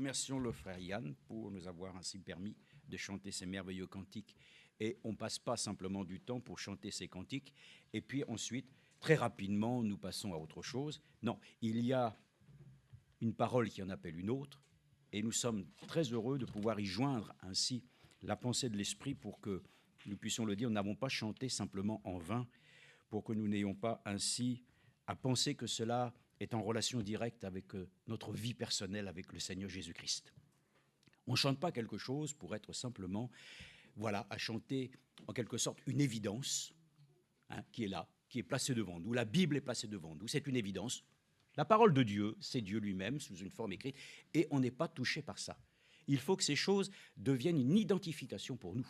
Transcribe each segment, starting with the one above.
remercions le frère Yann pour nous avoir ainsi permis de chanter ces merveilleux cantiques. Et on ne passe pas simplement du temps pour chanter ces cantiques, et puis ensuite, très rapidement, nous passons à autre chose. Non, il y a une parole qui en appelle une autre, et nous sommes très heureux de pouvoir y joindre ainsi la pensée de l'Esprit pour que nous puissions le dire. Nous n'avons pas chanté simplement en vain, pour que nous n'ayons pas ainsi à penser que cela est en relation directe avec notre vie personnelle avec le Seigneur Jésus-Christ. On ne chante pas quelque chose pour être simplement, voilà, à chanter en quelque sorte une évidence qui est là, qui est placée devant nous. La Bible est placée devant nous, c'est une évidence. La parole de Dieu, c'est Dieu lui-même sous une forme écrite, et on n'est pas touché par ça. Il faut que ces choses deviennent une identification pour nous.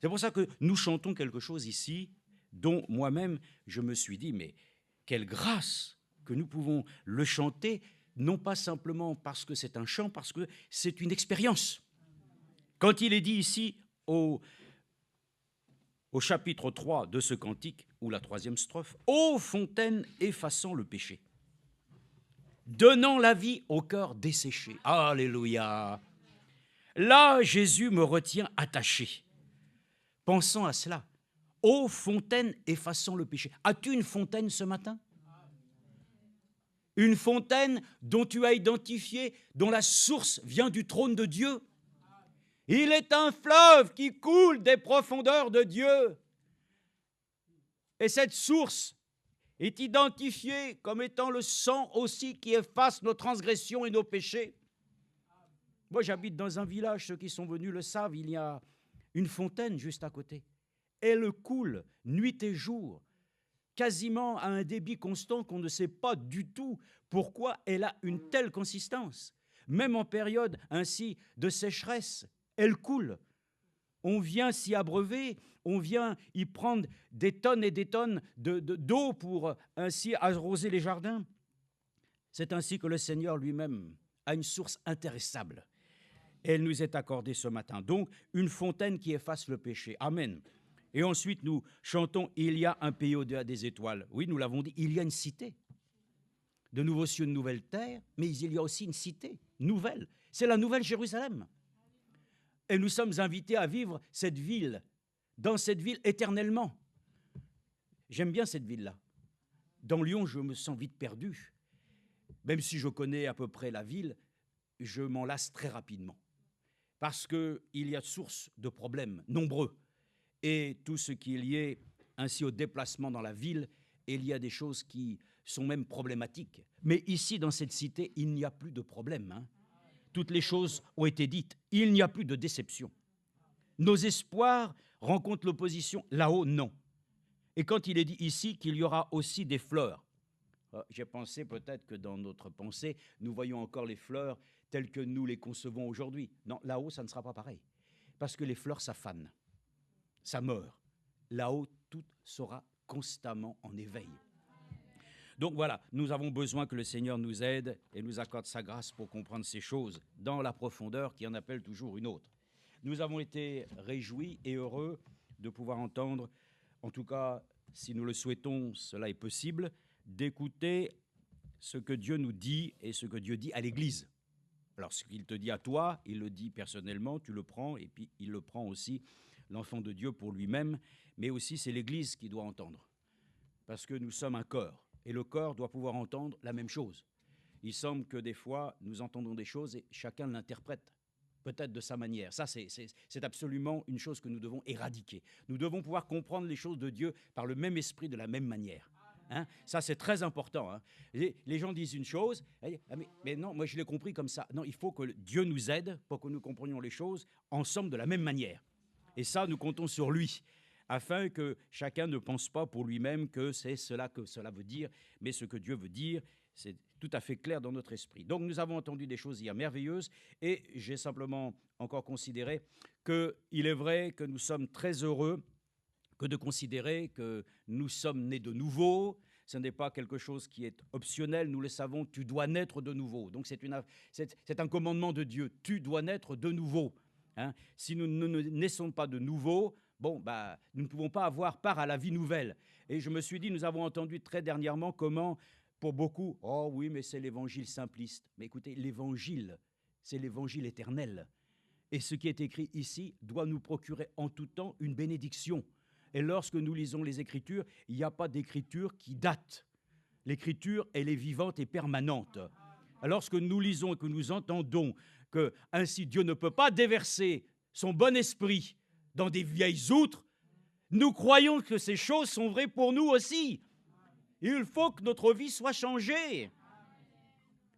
C'est pour ça que nous chantons quelque chose ici, dont moi-même je me suis dit, mais quelle grâce que nous pouvons le chanter, non pas simplement parce que c'est un chant, parce que c'est une expérience. Quand il est dit ici au chapitre 3 de ce cantique, ou la troisième strophe, « Ô fontaine effaçant le péché, donnant la vie au cœur desséché. » Alléluia. Là, Jésus me retient attaché. Pensant à cela, ô fontaine effaçant le péché. As-tu une fontaine ce matin? Une fontaine dont tu as identifié, dont la source vient du trône de Dieu. Il est un fleuve qui coule des profondeurs de Dieu. Et cette source est identifiée comme étant le sang aussi qui efface nos transgressions et nos péchés. Moi, j'habite dans un village, ceux qui sont venus le savent, il y a une fontaine juste à côté. Elle coule nuit et jour, quasiment à un débit constant qu'on ne sait pas du tout pourquoi elle a une telle consistance. Même en période ainsi de sécheresse, elle coule. On vient s'y abreuver, on vient y prendre des tonnes et des tonnes d'eau pour ainsi arroser les jardins. C'est ainsi que le Seigneur lui-même a une source intarissable. Elle nous est accordée ce matin. Donc, une fontaine qui efface le péché. Amen. Et ensuite, nous chantons « Il y a un pays au-delà des étoiles ». Oui, nous l'avons dit, il y a une cité. De nouveaux cieux, de nouvelles terres, mais il y a aussi une cité nouvelle. C'est la nouvelle Jérusalem. Et nous sommes invités à vivre cette ville, dans cette ville éternellement. J'aime bien cette ville-là. Dans Lyon, je me sens vite perdu. Même si je connais à peu près la ville, je m'en lasse très rapidement. Parce qu'il y a source de problèmes nombreux. Et tout ce qui est lié ainsi au déplacement dans la ville, il y a des choses qui sont même problématiques. Mais ici, dans cette cité, il n'y a plus de problème. Toutes les choses ont été dites. Il n'y a plus de déception. Nos espoirs rencontrent l'opposition. Là-haut, non. Et quand il est dit ici qu'il y aura aussi des fleurs, j'ai pensé peut-être que dans notre pensée, nous voyons encore les fleurs telles que nous les concevons aujourd'hui. Non, là-haut, ça ne sera pas pareil. Parce que les fleurs, ça fane. Ça meurt. Là-haut, tout sera constamment en éveil. Donc voilà, nous avons besoin que le Seigneur nous aide et nous accorde sa grâce pour comprendre ces choses dans la profondeur qui en appelle toujours une autre. Nous avons été réjouis et heureux de pouvoir entendre, en tout cas, si nous le souhaitons, cela est possible, d'écouter ce que Dieu nous dit et ce que Dieu dit à l'Église. Alors, ce qu'il te dit à toi, il le dit personnellement, tu le prends, et puis il le prend aussi, l'enfant de Dieu, pour lui-même, mais aussi c'est l'Église qui doit entendre. Parce que nous sommes un corps, et le corps doit pouvoir entendre la même chose. Il semble que des fois, nous entendons des choses et chacun l'interprète, peut-être de sa manière. Ça, c'est absolument une chose que nous devons éradiquer. Nous devons pouvoir comprendre les choses de Dieu par le même esprit, de la même manière. Ça, c'est très important. Les gens disent une chose, mais non, moi je l'ai compris comme ça. Non, il faut que Dieu nous aide pour que nous comprenions les choses ensemble de la même manière. Et ça, nous comptons sur lui, afin que chacun ne pense pas pour lui-même que c'est cela que cela veut dire, mais ce que Dieu veut dire, c'est tout à fait clair dans notre esprit. Donc nous avons entendu des choses hier merveilleuses, et j'ai simplement encore considéré qu'il est vrai que nous sommes très heureux que de considérer que nous sommes nés de nouveau. Ce n'est pas quelque chose qui est optionnel, nous le savons, tu dois naître de nouveau. Donc c'est un commandement de Dieu, tu dois naître de nouveau. Si nous ne naissons pas de nouveau, nous ne pouvons pas avoir part à la vie nouvelle. Et je me suis dit, nous avons entendu très dernièrement comment, pour beaucoup, oh oui, mais c'est l'évangile simpliste. Mais écoutez, l'évangile c'est l'évangile éternel. Et ce qui est écrit ici doit nous procurer en tout temps une bénédiction. Et lorsque nous lisons les Écritures, il n'y a pas d'écriture qui date. L'Écriture, elle est vivante et permanente. Alors, lorsque nous lisons et que nous entendons que ainsi Dieu ne peut pas déverser son bon esprit dans des vieilles outres, nous croyons que ces choses sont vraies pour nous aussi. Il faut que notre vie soit changée.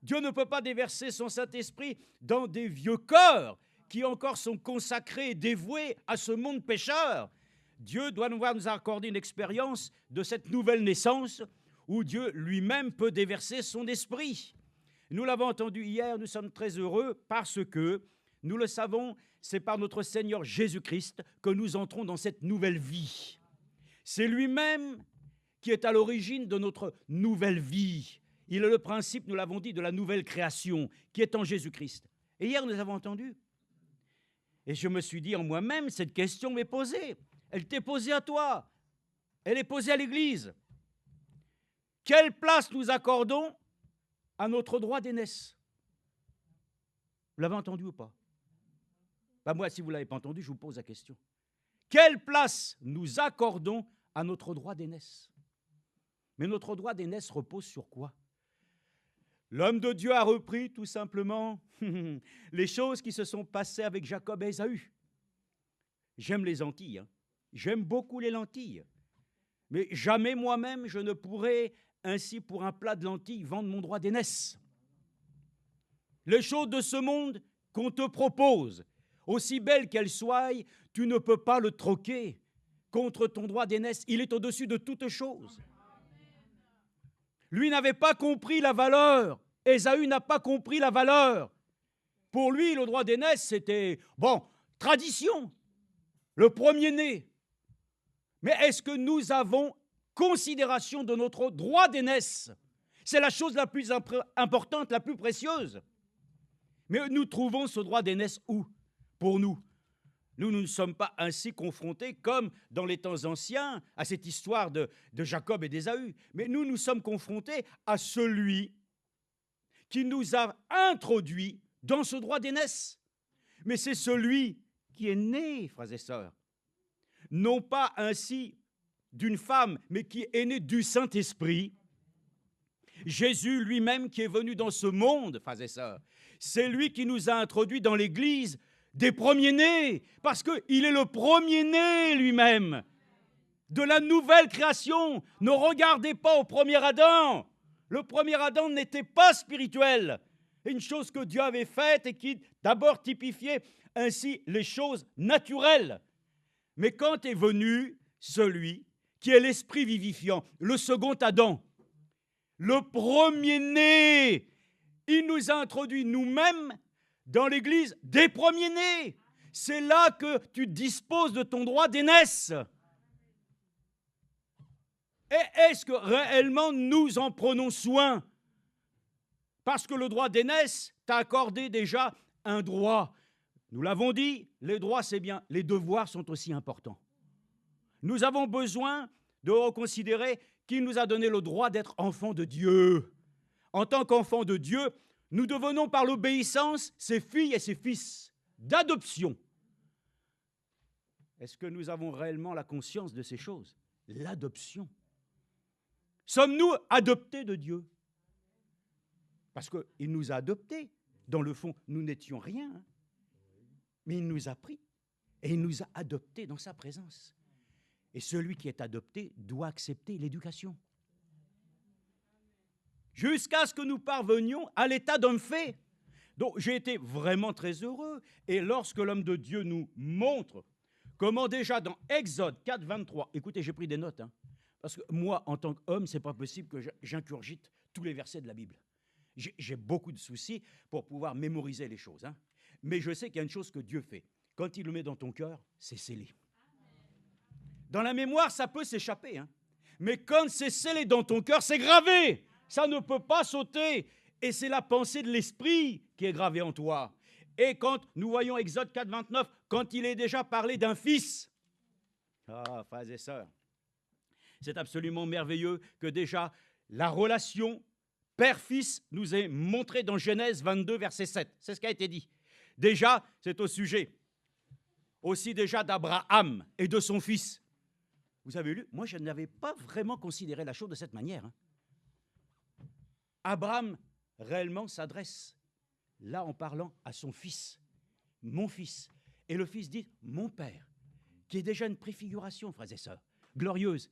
Dieu ne peut pas déverser son Saint-Esprit dans des vieux cœurs qui encore sont consacrés et dévoués à ce monde pécheur. Dieu doit nous accorder une expérience de cette nouvelle naissance où Dieu lui-même peut déverser son esprit. Nous l'avons entendu hier, nous sommes très heureux parce que, nous le savons, c'est par notre Seigneur Jésus-Christ que nous entrons dans cette nouvelle vie. C'est lui-même qui est à l'origine de notre nouvelle vie. Il est le principe, nous l'avons dit, de la nouvelle création qui est en Jésus-Christ. Et hier, nous avons entendu. Et je me suis dit en moi-même, cette question m'est posée. Elle t'est posée à toi. Elle est posée à l'Église. Quelle place nous accordons à notre droit d'aînesse? Vous l'avez entendu ou pas? Moi, si vous ne l'avez pas entendu, je vous pose la question. Quelle place nous accordons à notre droit d'aînesse? Mais notre droit d'aînesse repose sur quoi? L'homme de Dieu a repris tout simplement les choses qui se sont passées avec Jacob et Ésaü. J'aime les lentilles, hein. J'aime beaucoup les lentilles. Mais jamais moi-même je ne pourrais ainsi pour un plat de lentilles vendre mon droit d'aînesse. Les choses de ce monde qu'on te propose, aussi belles qu'elles soient, tu ne peux pas le troquer contre ton droit d'aînesse. Il est au-dessus de toutes choses. Lui n'avait pas compris la valeur. Ésaü n'a pas compris la valeur. Pour lui, le droit d'aînesse, c'était, tradition, le premier-né. Mais est-ce que nous avons considération de notre droit d'aînesse? C'est la chose la plus importante, la plus précieuse. Mais nous trouvons ce droit d'aînesse où? Pour nous. Nous ne sommes pas ainsi confrontés comme dans les temps anciens à cette histoire de Jacob et d'Ésaü. Mais nous sommes confrontés à celui qui nous a introduits dans ce droit d'aînesse. Mais c'est celui qui est né, frères et sœurs, non pas ainsi d'une femme, mais qui est né du Saint-Esprit. Jésus lui-même qui est venu dans ce monde, frères et sœurs, c'est lui qui nous a introduits dans l'Église des premiers-nés, parce qu'il est le premier-né lui-même de la nouvelle création. Ne regardez pas au premier Adam. Le premier Adam n'était pas spirituel. Une chose que Dieu avait faite et qui d'abord typifiait ainsi les choses naturelles. Mais quand est venu celui qui est l'esprit vivifiant, le second Adam, le premier-né, il nous a introduits nous-mêmes dans l'Église des premiers-nés. C'est là que tu disposes de ton droit d'aînesse. Et est-ce que réellement nous en prenons soin? Parce que le droit d'aînesse t'a accordé déjà un droit. Nous l'avons dit, les droits c'est bien, les devoirs sont aussi importants. Nous avons besoin de reconsidérer qu'il nous a donné le droit d'être enfants de Dieu. En tant qu'enfants de Dieu, nous devenons par l'obéissance ses filles et ses fils d'adoption. Est-ce que nous avons réellement la conscience de ces choses? L'adoption. Sommes-nous adoptés de Dieu? Parce qu'il nous a adoptés. Dans le fond, nous n'étions rien. Hein. Mais il nous a pris et il nous a adoptés dans sa présence. Et celui qui est adopté doit accepter l'éducation. Jusqu'à ce que nous parvenions à l'état d'homme fait. Donc j'ai été vraiment très heureux. Et lorsque l'homme de Dieu nous montre comment déjà dans Exode 4, 23, écoutez, j'ai pris des notes, hein, parce que moi, en tant qu'homme, ce n'est pas possible que j'ingurgite tous les versets de la Bible. J'ai beaucoup de soucis pour pouvoir mémoriser les choses. Hein. Mais je sais qu'il y a une chose que Dieu fait. Quand il le met dans ton cœur, c'est scellé. Dans la mémoire, ça peut s'échapper. Hein. Mais quand c'est scellé dans ton cœur, c'est gravé. Ça ne peut pas sauter. Et c'est la pensée de l'esprit qui est gravée en toi. Et quand nous voyons Exode 4, 29, quand il est déjà parlé d'un fils, frères et sœurs, c'est absolument merveilleux que déjà la relation Père-Fils nous est montré dans Genèse 22, verset 7. C'est ce qui a été dit. Déjà, c'est au sujet aussi déjà d'Abraham et de son fils. Vous avez lu? Moi, je n'avais pas vraiment considéré la chose de cette manière. Abraham réellement s'adresse, là en parlant à son fils, mon fils. Et le fils dit, mon père, qui est déjà une préfiguration, frères et sœurs, glorieuse.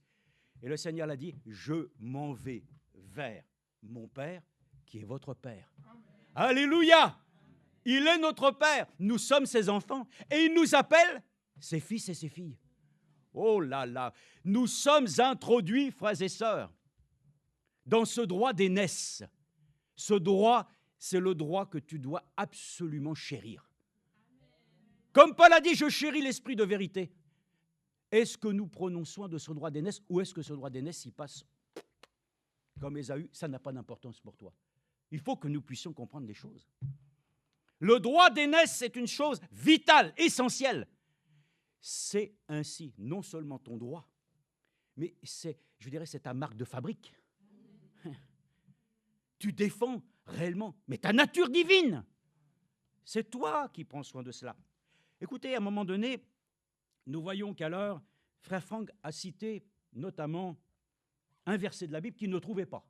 Et le Seigneur l'a dit, je m'en vais vers mon père, qui est votre père. Amen. Alléluia! Il est notre père, nous sommes ses enfants, et il nous appelle ses fils et ses filles. Oh là là, nous sommes introduits, frères et sœurs, dans ce droit d'aînesse. Ce droit, c'est le droit que tu dois absolument chérir. Comme Paul a dit, je chéris l'esprit de vérité. Est-ce que nous prenons soin de ce droit d'aînesse ou est-ce que ce droit d'aînesse y passe comme Ésaü? Ça n'a pas d'importance pour toi. Il faut que nous puissions comprendre les choses. Le droit d'aînesse, c'est une chose vitale, essentielle. C'est ainsi non seulement ton droit, mais c'est, je dirais, c'est ta marque de fabrique. Tu défends réellement, mais ta nature divine, c'est toi qui prends soin de cela. Écoutez, à un moment donné, nous voyons qu'alors, frère Franck a cité notamment un verset de la Bible qu'il ne trouvait pas.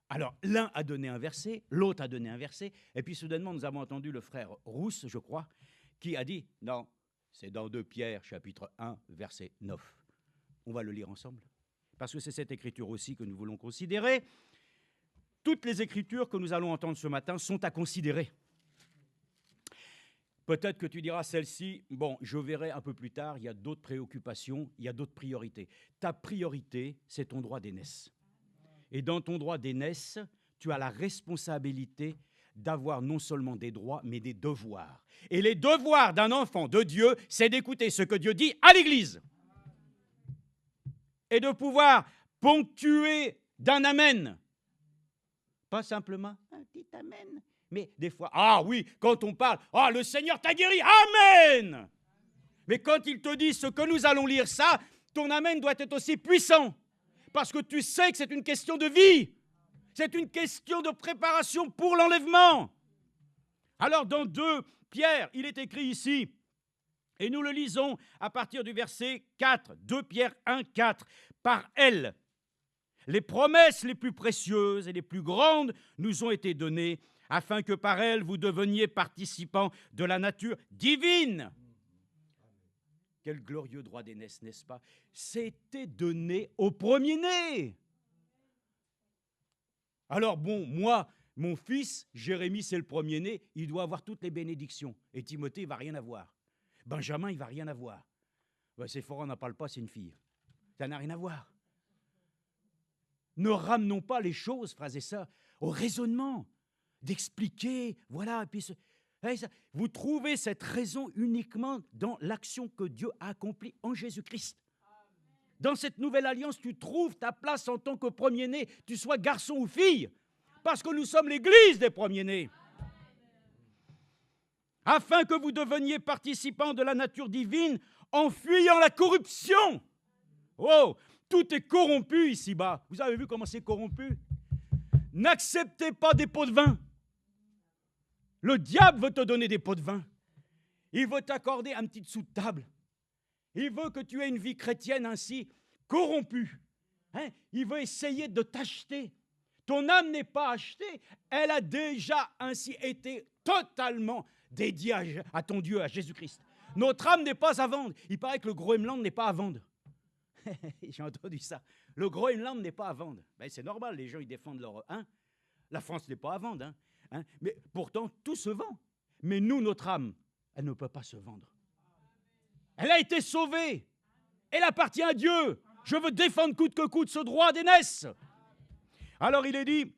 Alors, l'un a donné un verset, l'autre a donné un verset, et puis soudainement, nous avons entendu le frère Rousse, je crois, qui a dit, non, c'est dans 2 Pierre, chapitre 1, verset 9. On va le lire ensemble, parce que c'est cette écriture aussi que nous voulons considérer. Toutes les écritures que nous allons entendre ce matin sont à considérer. Peut-être que tu diras, celle-ci, bon, je verrai un peu plus tard, il y a d'autres préoccupations, il y a d'autres priorités. Ta priorité, c'est ton droit d'aînesse. Et dans ton droit d'aînesse, tu as la responsabilité d'avoir non seulement des droits, mais des devoirs. Et les devoirs d'un enfant de Dieu, c'est d'écouter ce que Dieu dit à l'Église. Et de pouvoir ponctuer d'un amen. Pas simplement un petit amen. Mais des fois, ah oui, quand on parle, ah le Seigneur t'a guéri, amen. Mais quand il te dit ce que nous allons lire ça, ton amen doit être aussi puissant. Parce que tu sais que c'est une question de vie. C'est une question de préparation pour l'enlèvement. Alors dans 2 Pierre, il est écrit ici, et nous le lisons à partir du verset 4, 2 Pierre 1, 4. Par elle, les promesses les plus précieuses et les plus grandes nous ont été données, afin que par elle vous deveniez participants de la nature divine. Quel glorieux droit d'aînesse, n'est-ce pas? C'était donné au premier-né. Alors bon, moi, mon fils, Jérémie, c'est le premier-né, il doit avoir toutes les bénédictions. Et Timothée, il ne va rien avoir. Benjamin, il ne va rien avoir. Ben, Séphora n'en parle pas, c'est une fille. Ça n'a rien à voir. Ne ramenons pas les choses, frères et sœurs, au raisonnement, d'expliquer, voilà, et puis vous trouvez cette raison uniquement dans l'action que Dieu a accomplie en Jésus-Christ. Dans cette nouvelle alliance, tu trouves ta place en tant que premier-né, tu sois garçon ou fille, parce que nous sommes l'église des premiers-nés. Afin que vous deveniez participants de la nature divine en fuyant la corruption. Oh, tout est corrompu ici-bas. Vous avez vu comment c'est corrompu? N'acceptez pas des pots de vin. Le diable veut te donner des pots de vin. Il veut t'accorder un petit dessous de table. Il veut que tu aies une vie chrétienne ainsi corrompue. Il veut essayer de t'acheter. Ton âme n'est pas achetée. Elle a déjà ainsi été totalement dédiée à ton Dieu, à Jésus-Christ. Notre âme n'est pas à vendre. Il paraît que le Groenland n'est pas à vendre. J'ai entendu ça. Le Groenland n'est pas à vendre. Ben, c'est normal, les gens ils défendent leur... La France n'est pas à vendre. Mais pourtant, tout se vend. Mais nous, notre âme, elle ne peut pas se vendre. Elle a été sauvée. Elle appartient à Dieu. Je veux défendre coûte que coûte ce droit d'aînesse. Alors il est dit,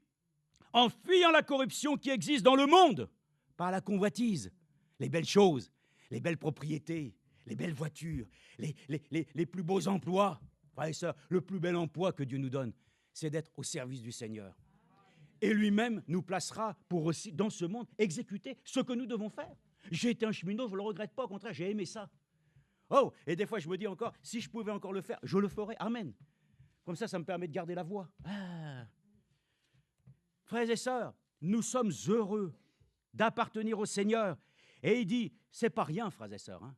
en fuyant la corruption qui existe dans le monde, par la convoitise, les belles choses, les belles propriétés, les belles voitures, les plus beaux emplois. Frères et sœurs, le plus bel emploi que Dieu nous donne, c'est d'être au service du Seigneur. Et lui-même nous placera pour aussi, dans ce monde, exécuter ce que nous devons faire. J'ai été un cheminot, je ne le regrette pas, au contraire, j'ai aimé ça. Oh, et des fois, je me dis encore, si je pouvais encore le faire, je le ferais. Amen. Comme ça me permet de garder la voix. Frères et sœurs, nous sommes heureux d'appartenir au Seigneur. Et il dit, c'est pas rien, frères et sœurs, hein,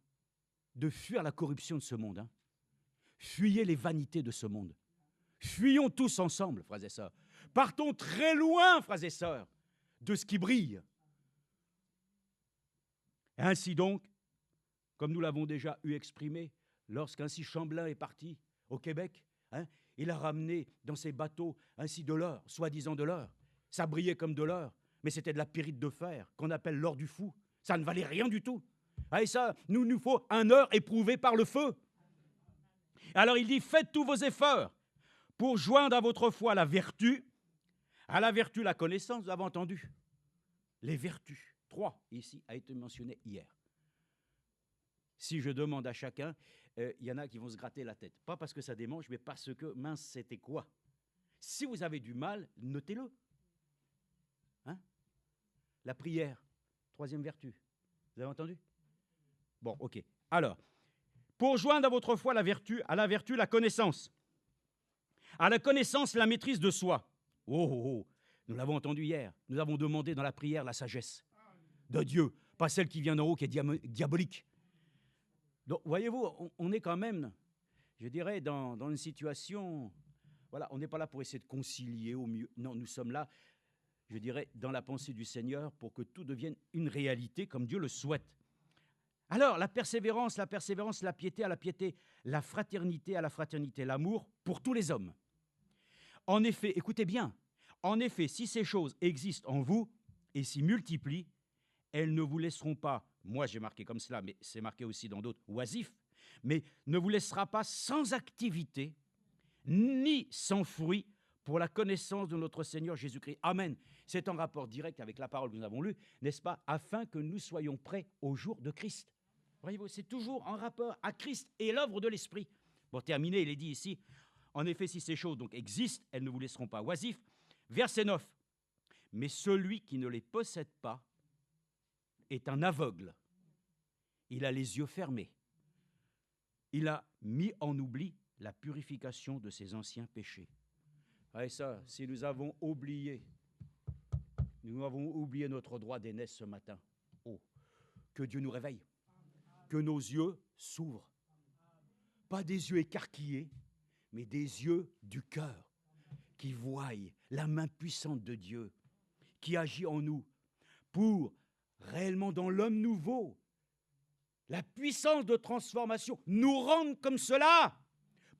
de fuir la corruption de ce monde. Hein. Fuyez les vanités de ce monde. Fuyons tous ensemble, frères et sœurs. Partons très loin, frères et sœurs, de ce qui brille. Et ainsi donc, comme nous l'avons déjà eu exprimé, lorsqu'ainsi Champlain est parti au Québec, hein, il a ramené dans ses bateaux ainsi de l'or, soi-disant de l'or. Ça brillait comme de l'or, mais c'était de la pyrite de fer, qu'on appelle l'or du fou. Ça ne valait rien du tout. Ah, et ça, nous faut un or éprouvé par le feu. Alors il dit, faites tous vos efforts pour joindre à votre foi la vertu, à la vertu la connaissance, vous avez entendu. Les vertus, 3 ici, a été mentionné hier. Si je demande à chacun, il y en a qui vont se gratter la tête. Pas parce que ça démange, mais parce que, mince, c'était quoi? Si vous avez du mal, notez-le. Hein? La prière, 3e vertu. Vous avez entendu? Bon, ok. Alors, pour joindre à votre foi la vertu, à la vertu la connaissance. À la connaissance, la maîtrise de soi. Oh, oh, oh. Nous l'avons entendu hier. Nous avons demandé dans la prière la sagesse de Dieu, pas celle qui vient d'en haut, qui est diabolique. Donc, voyez-vous, on est quand même, je dirais, dans une situation... Voilà, on n'est pas là pour essayer de concilier au mieux. Non, nous sommes là, je dirais, dans la pensée du Seigneur pour que tout devienne une réalité comme Dieu le souhaite. Alors, la persévérance, la piété à la piété, la fraternité à la fraternité, l'amour pour tous les hommes. En effet, écoutez bien, en effet, si ces choses existent en vous et s'y multiplient, elles ne vous laisseront pas, moi j'ai marqué comme cela, mais c'est marqué aussi dans d'autres, oisifs, mais ne vous laissera pas sans activité, ni sans fruit pour la connaissance de notre Seigneur Jésus-Christ. Amen. C'est en rapport direct avec la parole que nous avons lue, n'est-ce pas, afin que nous soyons prêts au jour de Christ. Voyez-vous, c'est toujours en rapport à Christ et l'œuvre de l'Esprit. Pour terminer, il est dit ici, en effet, si ces choses donc existent, elles ne vous laisseront pas oisifs. Verset 9. Mais celui qui ne les possède pas est un aveugle. Il a les yeux fermés. Il a mis en oubli la purification de ses anciens péchés. Et ça, si nous avons oublié notre droit d'aînesse ce matin, oh, que Dieu nous réveille, que nos yeux s'ouvrent. Pas des yeux écarquillés, mais des yeux du cœur qui voient la main puissante de Dieu qui agit en nous pour réellement dans l'homme nouveau, la puissance de transformation, nous rendre comme cela,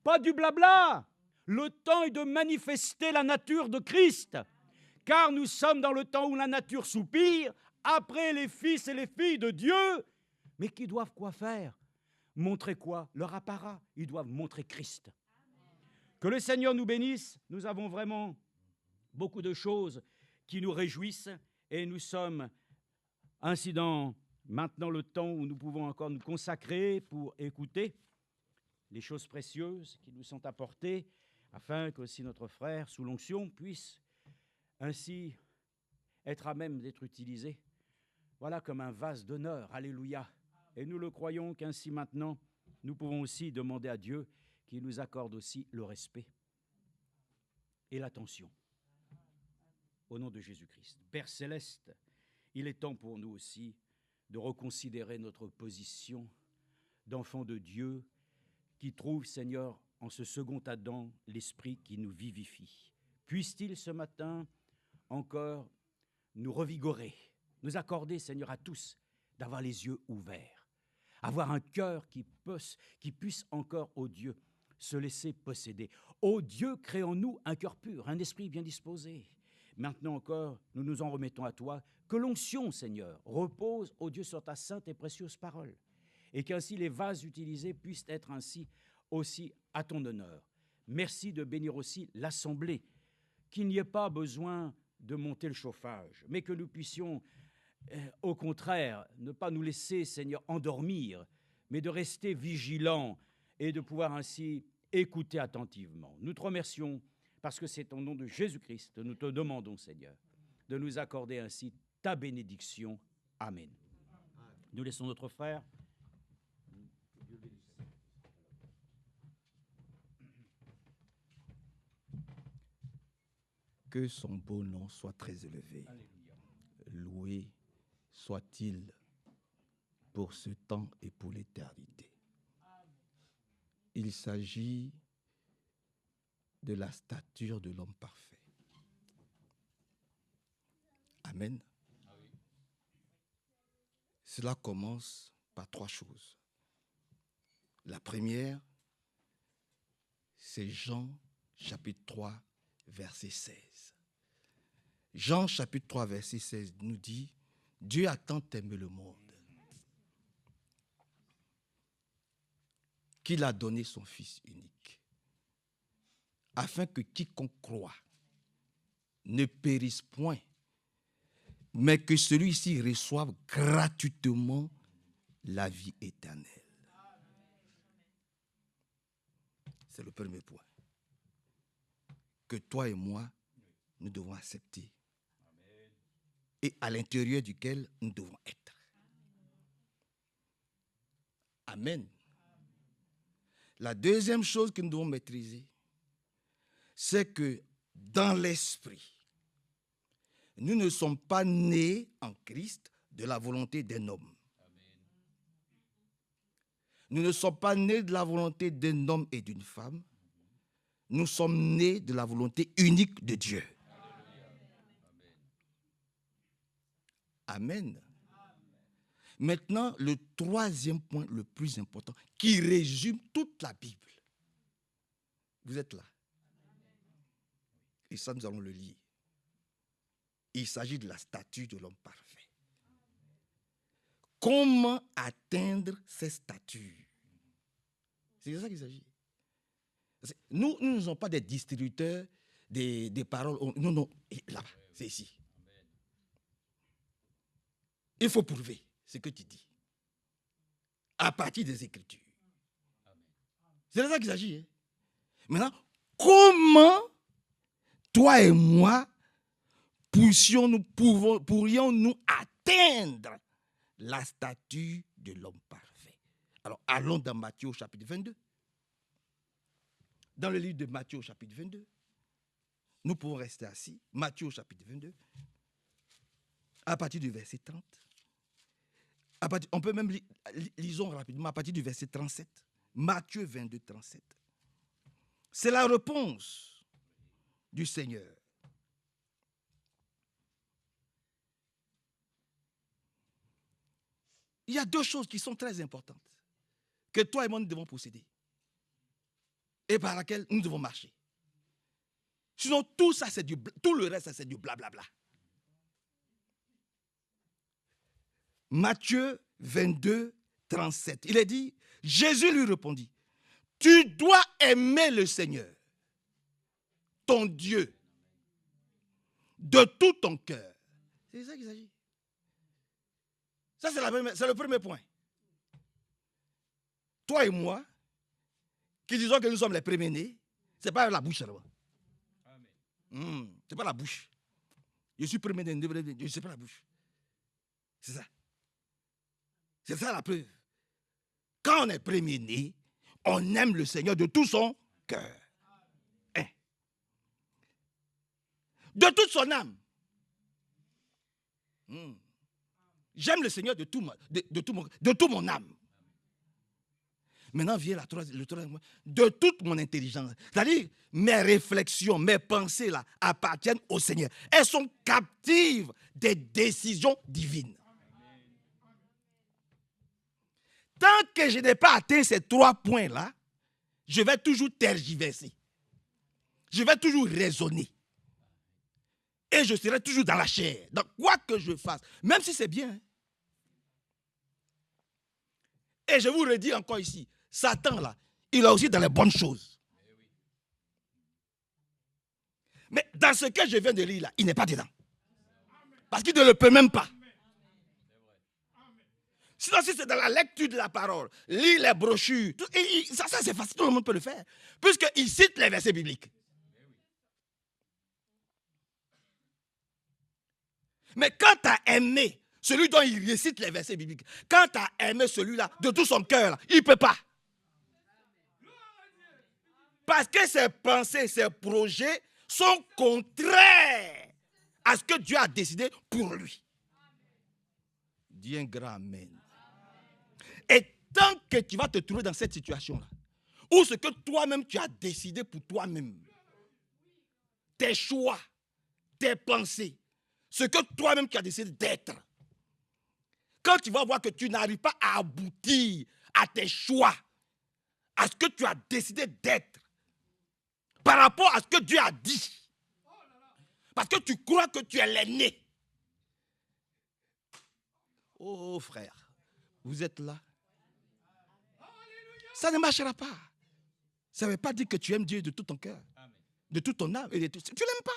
pas du blabla. Le temps est de manifester la nature de Christ, car nous sommes dans le temps où la nature soupire, après les fils et les filles de Dieu, mais qui doivent quoi faire? Montrer quoi? Leur apparat. Ils doivent montrer Christ. Que le Seigneur nous bénisse. Nous avons vraiment beaucoup de choses qui nous réjouissent et nous sommes ainsi dans maintenant le temps où nous pouvons encore nous consacrer pour écouter les choses précieuses qui nous sont apportées afin que aussi notre frère sous l'onction puisse ainsi être à même d'être utilisé. Voilà comme un vase d'honneur. Alléluia. Et nous le croyons qu'ainsi maintenant, nous pouvons aussi demander à Dieu qu'il nous accorde aussi le respect et l'attention. Au nom de Jésus-Christ. Père céleste, il est temps pour nous aussi de reconsidérer notre position d'enfants de Dieu qui trouve, Seigneur, en ce second Adam, l'Esprit qui nous vivifie. Puisse-t-il ce matin encore nous revigorer, nous accorder, Seigneur, à tous, d'avoir les yeux ouverts, avoir un cœur qui puisse encore, ô Dieu, se laisser posséder. Ô Dieu, crée en nous un cœur pur, un esprit bien disposé. Maintenant encore, nous nous en remettons à toi. Que l'onction, Seigneur, repose, ô Dieu, sur ta sainte et précieuse parole, et qu'ainsi les vases utilisés puissent être ainsi aussi à ton honneur. Merci de bénir aussi l'assemblée, qu'il n'y ait pas besoin de monter le chauffage, mais que nous puissions, au contraire, ne pas nous laisser, Seigneur, endormir, mais de rester vigilants et de pouvoir ainsi écouter attentivement. Nous te remercions parce que c'est au nom de Jésus-Christ que nous te demandons, Seigneur, de nous accorder ainsi ta bénédiction. Amen. Nous laissons notre frère. Que son beau nom soit très élevé. Loué soit-il pour ce temps et pour l'éternité. Il s'agit de la stature de l'homme parfait. Amen. Cela commence par 3 choses. La première, c'est Jean chapitre 3, verset 16. Jean chapitre 3, verset 16 nous dit, Dieu a tant aimé le monde qu'il a donné son Fils unique, afin que quiconque croit ne périsse point, mais que celui-ci reçoive gratuitement la vie éternelle. C'est le premier point que toi et moi, nous devons accepter et à l'intérieur duquel nous devons être. Amen. La deuxième chose que nous devons maîtriser, c'est que dans l'esprit, nous ne sommes pas nés en Christ de la volonté d'un homme. Nous ne sommes pas nés de la volonté d'un homme et d'une femme. Nous sommes nés de la volonté unique de Dieu. Amen. Maintenant, le troisième point le plus important, qui résume toute la Bible. Vous êtes là. Et ça, nous allons le lire. Il s'agit de la statue de l'homme parfait. Comment atteindre ces statuts? C'est de ça qu'il s'agit. Nous ne sommes pas des distributeurs des paroles. Non, non, là-bas, c'est ici. Il faut prouver ce que tu dis à partir des Écritures. C'est de ça qu'il s'agit. Hein? Maintenant, comment toi et moi pourrions-nous atteindre la statue de l'homme parfait? Alors, allons dans Matthieu au chapitre 22. Dans le livre de Matthieu au chapitre 22, nous pouvons rester assis. Matthieu au chapitre 22, à partir du verset 30. On peut même lisons rapidement à partir du verset 37. Matthieu 22, 37. C'est la réponse du Seigneur. Il y a 2 choses qui sont très importantes que toi et moi nous devons posséder et par laquelle nous devons marcher. Sinon, tout le reste, c'est du blablabla. Matthieu 22, 37. Il est dit, Jésus lui répondit, tu dois aimer le Seigneur, ton Dieu, de tout ton cœur. C'est ça qu'il s'agit. Ça, c'est le premier point. Toi et moi, qui disons que nous sommes les premiers-nés, ce n'est pas la bouche seulement. Ce n'est pas la bouche. Je suis premier-né, je ne sais pas la bouche. C'est ça. C'est ça la preuve. Quand on est premier-né, on aime le Seigneur de tout son cœur. Hein? De toute son âme. J'aime le Seigneur de tout mon âme. Maintenant vient le troisième point. De toute mon intelligence. C'est-à-dire, mes réflexions, mes pensées là, appartiennent au Seigneur. Elles sont captives des décisions divines. Tant que je n'ai pas atteint ces 3 points-là, je vais toujours tergiverser. Je vais toujours raisonner. Et je serai toujours dans la chair. Dans quoi que je fasse. Même si c'est bien. Et je vous redis encore ici. Satan, là, il est aussi dans les bonnes choses. Mais dans ce que je viens de lire, là, il n'est pas dedans. Parce qu'il ne le peut même pas. Sinon, si c'est dans la lecture de la parole, lire les brochures, ça c'est facile, tout le monde peut le faire. Puisqu'il cite les versets bibliques. Mais quand tu as aimé celui dont il récite les versets bibliques, quand tu as aimé celui-là de tout son cœur, là, il ne peut pas. Parce que ses pensées, ses projets sont contraires à ce que Dieu a décidé pour lui. Dis un grand amen. Et tant que tu vas te trouver dans cette situation-là, où ce que toi-même tu as décidé pour toi-même, tes choix, tes pensées, ce que toi-même tu as décidé d'être, quand tu vas voir que tu n'arrives pas à aboutir à tes choix, à ce que tu as décidé d'être, par rapport à ce que Dieu a dit, parce que tu crois que tu es l'aîné. Oh frère, vous êtes là. Ça ne marchera pas. Ça ne veut pas dire que tu aimes Dieu de tout ton cœur, de toute ton âme. Et de tout... Tu ne l'aimes pas.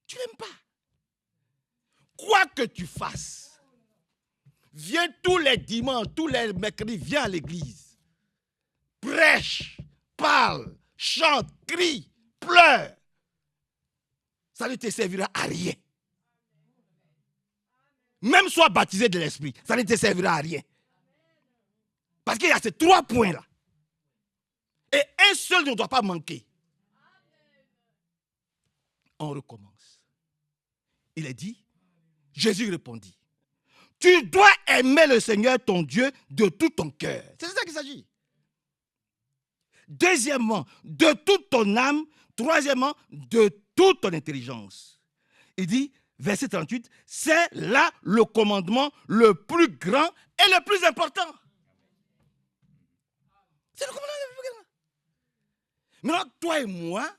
Tu ne l'aimes pas. Quoi que tu fasses, viens tous les dimanches, tous les mercredis, viens à l'église. Prêche, parle, chante, crie, pleure. Ça ne te servira à rien. Même sois baptisé de l'esprit, ça ne te servira à rien. Parce qu'il y a ces 3 points-là. Et un seul ne doit pas manquer. On recommence. Il est dit, Jésus répondit, tu dois aimer le Seigneur ton Dieu de tout ton cœur. C'est de ça qu'il s'agit. Deuxièmement, de toute ton âme. Troisièmement, de toute ton intelligence. Il dit, verset 38, c'est là le commandement le plus grand et le plus important. C'est le commandement le plus grand. Maintenant, toi et moi,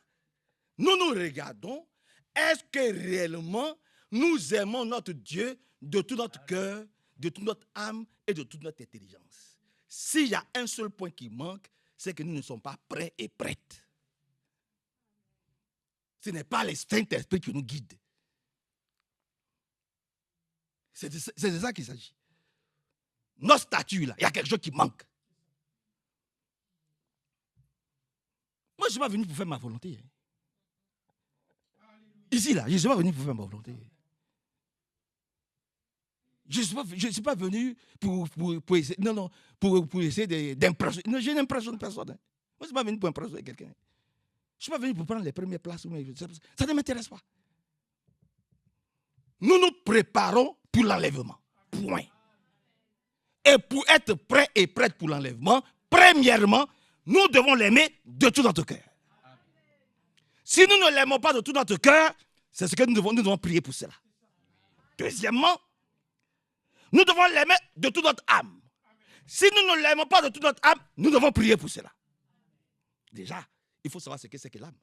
nous nous regardons. Est-ce que réellement nous aimons notre Dieu de tout notre cœur, de toute notre âme et de toute notre intelligence? S'il y a un seul point qui manque, c'est que nous ne sommes pas prêts et prêtes. Ce n'est pas le Saint-Esprit qui nous guide. C'est de ça qu'il s'agit. Notre statut, là, il y a quelque chose qui manque. Moi, je ne suis pas venu pour faire ma volonté. Ici, là, je ne suis pas venu pour faire ma volonté. Je ne suis pas venu pour essayer, pour essayer d'impressionner. Non, je n'impressionne personne. Moi, je ne suis pas venu pour impressionner quelqu'un. Je ne suis pas venu pour prendre les premières places. Ça ne m'intéresse pas. Nous nous préparons pour l'enlèvement. Point. Et pour être prêt et prête pour l'enlèvement, premièrement, nous devons l'aimer de tout notre cœur. Si nous ne l'aimons pas de tout notre cœur, c'est ce que nous devons prier pour cela. Deuxièmement, nous devons l'aimer de toute notre âme. Si nous ne l'aimons pas de toute notre âme, nous devons prier pour cela. Déjà, il faut savoir ce que c'est que l'âme.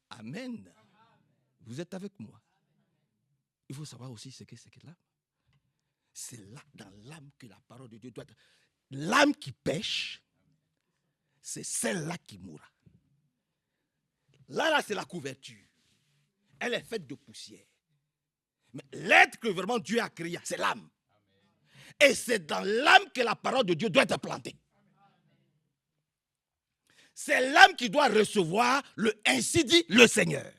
Amen. Vous êtes avec moi. Il faut savoir aussi ce que c'est que l'âme. C'est là, dans l'âme, que la parole de Dieu doit être. L'âme qui pêche, c'est celle-là qui mourra. Là, c'est la couverture. Elle est faite de poussière. Mais l'être que vraiment Dieu a créé, c'est l'âme. Et c'est dans l'âme que la parole de Dieu doit être plantée. C'est l'âme qui doit recevoir le ainsi dit le Seigneur.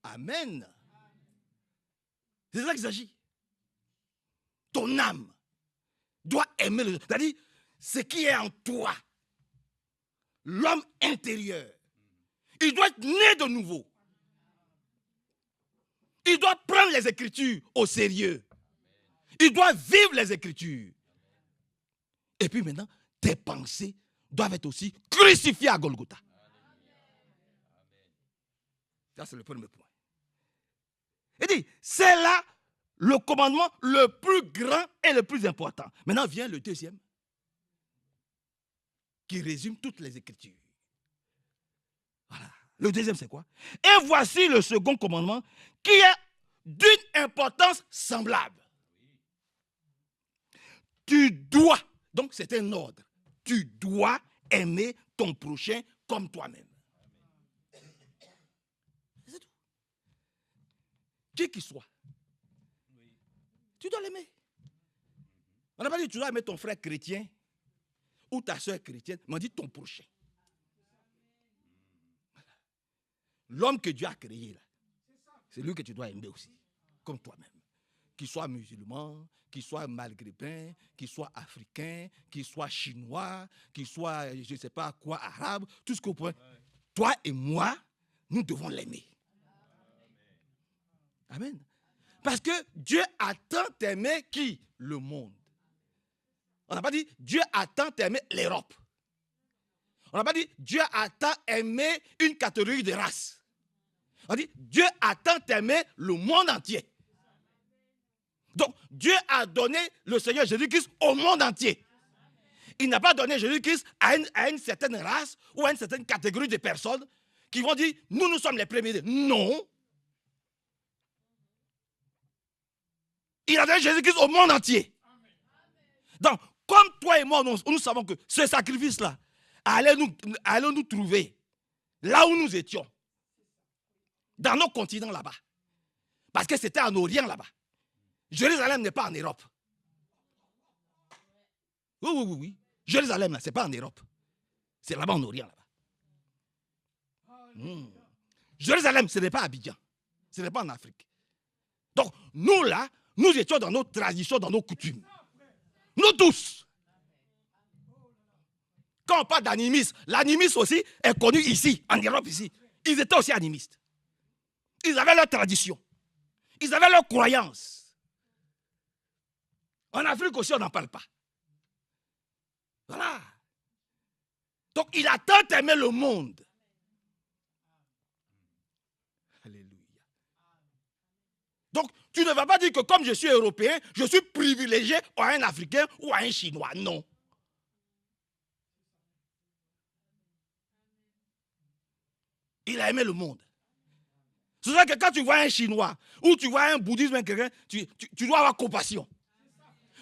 Amen. C'est de ça qu'il s'agit. Ton âme doit aimer le... C'est-à-dire, ce qui est en toi, l'homme intérieur, il doit être né de nouveau. Il doit prendre les Écritures au sérieux. Il doit vivre les Écritures. Et puis maintenant, tes pensées doivent être aussi crucifiées à Golgotha. Ça, c'est le premier point. Il dit, c'est là le commandement le plus grand et le plus important. Maintenant vient le deuxième, qui résume toutes les Écritures. Voilà. Le deuxième, c'est quoi? Et voici le second commandement, qui est d'une importance semblable. Tu dois, donc c'est un ordre, tu dois aimer ton prochain comme toi-même. C'est tout. Qui qu'il soit. Tu dois l'aimer. On n'a pas dit que tu dois aimer ton frère chrétien ou ta soeur chrétienne, mais on dit ton prochain. Voilà. L'homme que Dieu a créé, là, c'est lui que tu dois aimer aussi, comme toi-même. qu'ils soient musulmans, qu'ils soient maghrébins, qu'ils soient africains, qu'ils soient chinois, qu'ils soient, je ne sais pas quoi, arabes, tout ce que vous pouvez. Toi et moi, nous devons l'aimer. Amen. Parce que Dieu a tant aimé qui? Le monde. On n'a pas dit Dieu a tant aimé l'Europe. On n'a pas dit Dieu a tant aimé une catégorie de race. On dit Dieu a tant aimé le monde entier. Donc Dieu a donné le Seigneur Jésus-Christ au monde entier. Il n'a pas donné Jésus-Christ à une certaine race ou à une certaine catégorie de personnes qui vont dire nous sommes les premiers. Non. Il a donné Jésus-Christ au monde entier. Donc, comme toi et moi, nous savons que ce sacrifice-là allait nous trouver là où nous étions. Dans nos continents là-bas. Parce que c'était en Orient là-bas. Jérusalem n'est pas en Europe. Oui. Jérusalem, ce n'est pas en Europe. C'est là-bas en Orient là-bas. Jérusalem, ce n'est pas Abidjan. Ce n'est pas en Afrique. Donc, nous là, nous étions dans nos traditions, dans nos coutumes. Nous tous. Quand on parle d'animisme, l'animisme aussi est connu ici, en Europe ici. Ils étaient aussi animistes. Ils avaient leur tradition. Ils avaient leurs croyances. En Afrique aussi, on n'en parle pas. Voilà. Donc, il a tant aimé le monde. Alléluia. Donc, tu ne vas pas dire que comme je suis européen, je suis privilégié à un Africain ou à un Chinois. Non. Il a aimé le monde. C'est vrai que quand tu vois un Chinois ou tu vois un bouddhisme, quelqu'un, tu dois avoir compassion.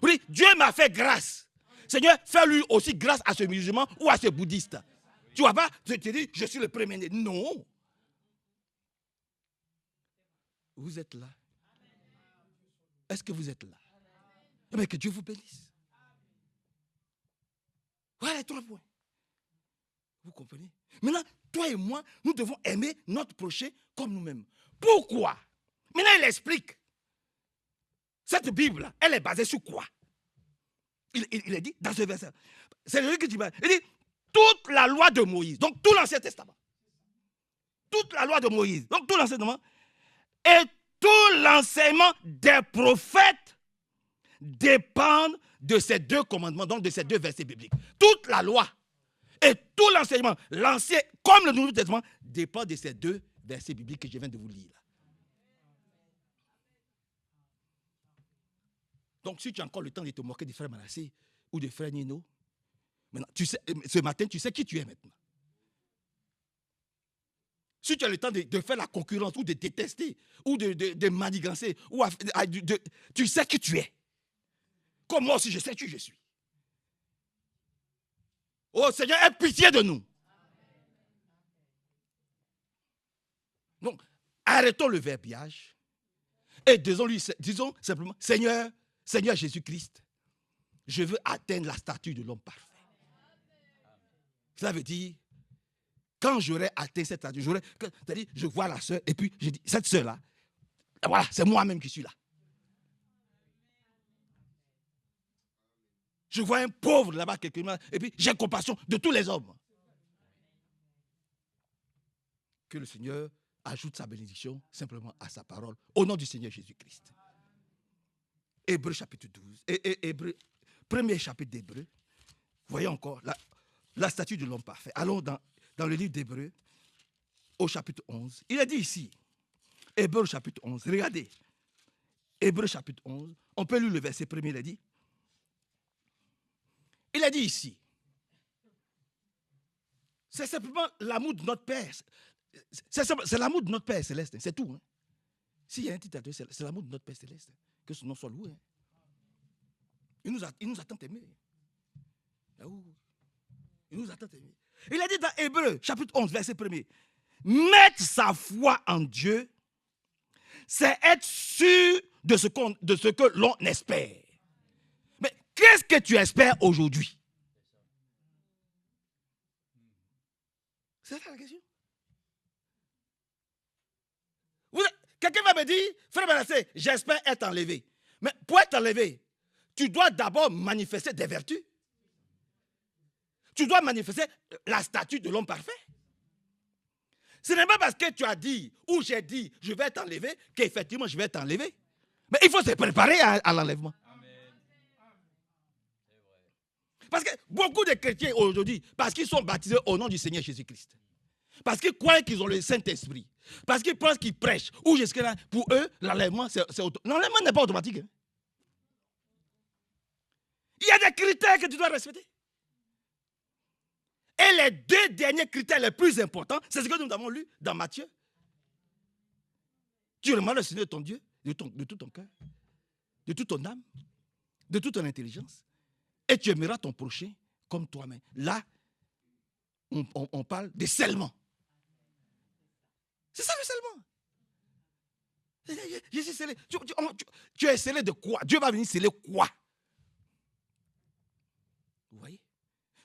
Oui, Dieu m'a fait grâce. Seigneur, fais-lui aussi grâce à ce musulman ou à ce bouddhiste. Tu ne vas pas te dire, je suis le premier-né. Non. Vous êtes là. Est-ce que vous êtes là? Mais que Dieu vous bénisse. Voilà les 3 points. Vous comprenez? Maintenant, toi et moi, nous devons aimer notre prochain comme nous-mêmes. Pourquoi? Maintenant, il explique. Cette Bible, elle est basée sur quoi? Il est dit dans ce verset. C'est lui qui dit, il dit, toute la loi de Moïse, donc tout l'Ancien Testament. Toute la loi de Moïse, donc tout l'Ancien Testament, et tout l'enseignement des prophètes dépendent de ces 2 commandements, donc de ces 2 versets bibliques. Toute la loi et tout l'enseignement, l'Ancien comme le Nouveau Testament, dépend de ces 2 versets bibliques que je viens de vous lire. Donc, si tu as encore le temps de te moquer des frères Manassé ou des frères Nino, maintenant, tu sais, ce matin, tu sais qui tu es maintenant. Si tu as le temps de faire la concurrence ou de détester ou de manigancer, tu sais qui tu es. Comme moi aussi, je sais qui je suis. Oh Seigneur, aie pitié de nous. Donc, arrêtons le verbiage et disons simplement, Seigneur Jésus-Christ, je veux atteindre la stature de l'homme parfait. Ça veut dire, quand j'aurai atteint cette stature, c'est-à-dire, je vois la sœur et puis je dis, cette sœur-là, voilà, c'est moi-même qui suis là. Je vois un pauvre là-bas, quelqu'un, et puis j'ai compassion de tous les hommes. Que le Seigneur ajoute sa bénédiction simplement à sa parole, au nom du Seigneur Jésus-Christ. Hébreux chapitre 12, premier chapitre d'Hébreux, voyez encore la statue de l'homme parfait. Allons dans le livre d'Hébreux, au chapitre 11. Il est dit ici, Hébreux chapitre 11, regardez, Hébreux chapitre 11, on peut lire le verset premier, il a dit ici, c'est simplement l'amour de notre Père. C'est l'amour de notre Père céleste, c'est tout. Hein. S'il y a un titre à Dieu, c'est l'amour de notre Père céleste. Que son nom soit loué. Hein. Il nous a tant aimés. Il nous a tant aimés. Il a dit dans Hébreux, chapitre 11, verset 1er, mettre sa foi en Dieu, c'est être sûr de ce que l'on espère. Mais qu'est-ce que tu espères aujourd'hui? C'est ça la question. Quelqu'un va me dire, frère Manassé, j'espère être enlevé. Mais pour être enlevé, tu dois d'abord manifester des vertus. Tu dois manifester la statue de l'homme parfait. Ce n'est pas parce que tu as dit, ou j'ai dit, je vais être enlevé, qu'effectivement je vais être enlevé. Mais il faut se préparer à l'enlèvement. Parce que beaucoup de chrétiens aujourd'hui, parce qu'ils sont baptisés au nom du Seigneur Jésus-Christ, parce qu'ils croient qu'ils ont le Saint-Esprit, parce qu'ils pensent qu'ils prêchent, ou jusque-là, pour eux, l'enlèvement, c'est automatique. L'enlèvement n'est pas automatique. Hein. Il y a des critères que tu dois respecter. Et les deux derniers critères les plus importants, c'est ce que nous avons lu dans Matthieu. Tu aimeras le Seigneur ton Dieu de tout ton cœur, de toute ton âme, de toute ton intelligence. Et tu aimeras ton prochain comme toi-même. Là, on parle de scellement. C'est ça le scellement. Je suis scellé. Tu es scellé de quoi? Dieu va venir sceller quoi? Vous voyez?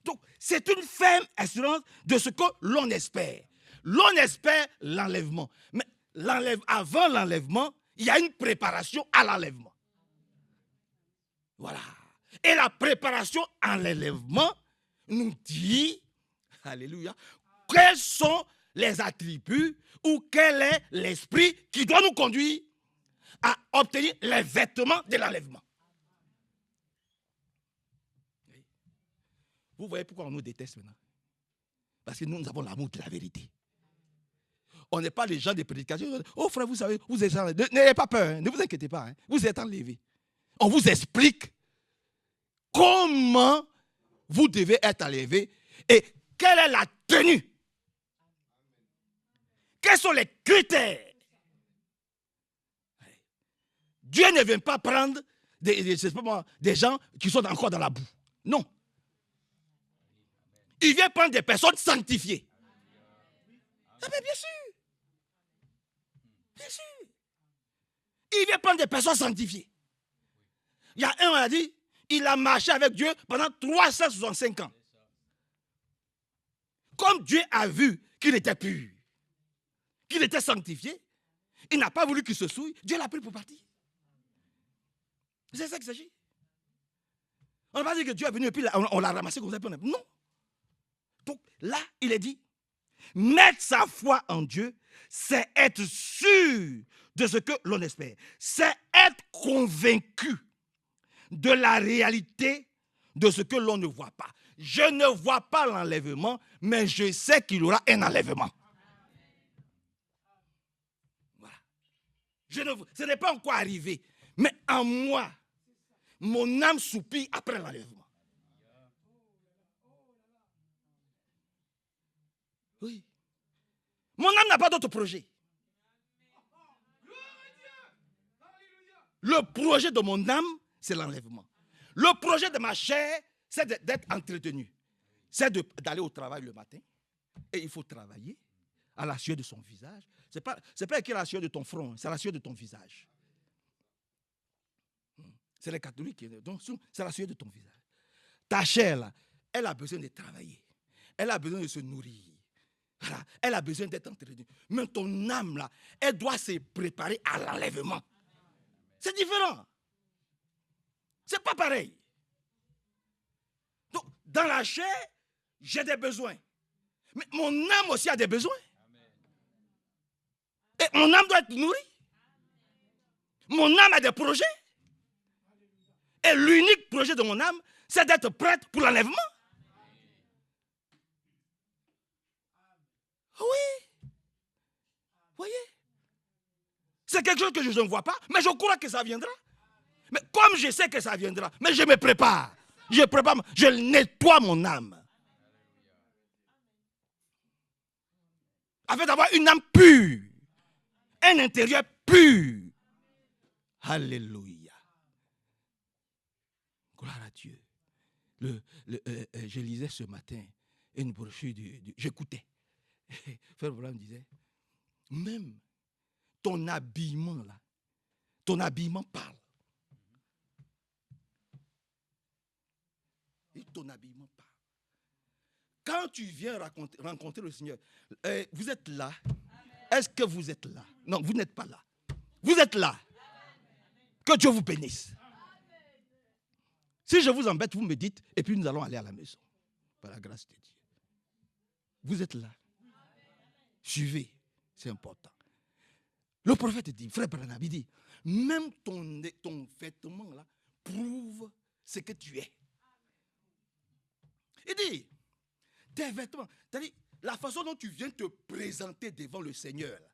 Donc, c'est une ferme assurance de ce que l'on espère. L'on espère l'enlèvement. Mais avant l'enlèvement, il y a une préparation à l'enlèvement. Voilà. Et la préparation à l'enlèvement nous dit, alléluia, quels sont les attributs ou quel est l'esprit qui doit nous conduire à obtenir les vêtements de l'enlèvement. Vous voyez pourquoi on nous déteste maintenant? Parce que nous avons l'amour de la vérité. On n'est pas les gens des prédications. Oh frère, vous savez, vous êtes enlevé. N'ayez pas peur, hein, ne vous inquiétez pas. Hein, vous êtes enlevés. On vous explique comment vous devez être enlevé et quelle est la tenue. Quels sont les critères? Dieu ne vient pas prendre des gens qui sont encore dans la boue. Non. Il vient prendre des personnes sanctifiées. Ah ben bien sûr. Bien sûr. Il vient prendre des personnes sanctifiées. Il y a un, on a dit, il a marché avec Dieu pendant 365 ans. Comme Dieu a vu qu'il était pur, qu'il était sanctifié, il n'a pas voulu qu'il se souille, Dieu l'a pris pour partir. C'est ça qu'il s'agit. On n'a pas dit que Dieu est venu et puis on l'a ramassé comme ça. Non. Donc là, il est dit, mettre sa foi en Dieu, c'est être sûr de ce que l'on espère. C'est être convaincu de la réalité de ce que l'on ne voit pas. Je ne vois pas l'enlèvement, mais je sais qu'il y aura un enlèvement. Voilà. Ce n'est pas encore arrivé, mais en moi, mon âme soupire après l'enlèvement. Oui. Mon âme n'a pas d'autre projet. Le projet de mon âme, c'est l'enlèvement. Le projet de ma chair, c'est d'être entretenu. C'est d'aller au travail le matin. Et il faut travailler à la sueur de son visage. Ce n'est pas écrit à la sueur de ton front, c'est à la sueur de ton visage. C'est les catholiques qui donc c'est la sueur de ton visage. Ta chair, là, elle a besoin de travailler. Elle a besoin de se nourrir. Voilà. Elle a besoin d'être entretenue. Mais ton âme, là, elle doit se préparer à l'enlèvement. C'est différent. C'est pas pareil. Donc, dans la chair, j'ai des besoins. Mais mon âme aussi a des besoins. Et mon âme doit être nourrie. Mon âme a des projets. Et l'unique projet de mon âme, c'est d'être prête pour l'enlèvement. Oui. Voyez? C'est quelque chose que je ne vois pas, mais je crois que ça viendra. Mais comme je sais que ça viendra, mais je me prépare. Je nettoie mon âme. Afin d'avoir une âme pure. Un intérieur pur. Alléluia. Gloire à Dieu. Je lisais ce matin une brochure, j'écoutais. Frère Branham disait, même ton habillement là, ton habillement parle. Et ton habillement parle. Quand tu viens rencontrer le Seigneur, vous êtes là. Est-ce que vous êtes là? Non, vous n'êtes pas là. Vous êtes là. Que Dieu vous bénisse. Si je vous embête, vous me dites, et puis nous allons aller à la maison. Par la grâce de Dieu. Vous êtes là. Suivez, c'est important. Le prophète dit, frère Branham, il dit, même ton vêtement là prouve ce que tu es. Il dit, tes vêtements, c'est-à-dire la façon dont tu viens te présenter devant le Seigneur, là,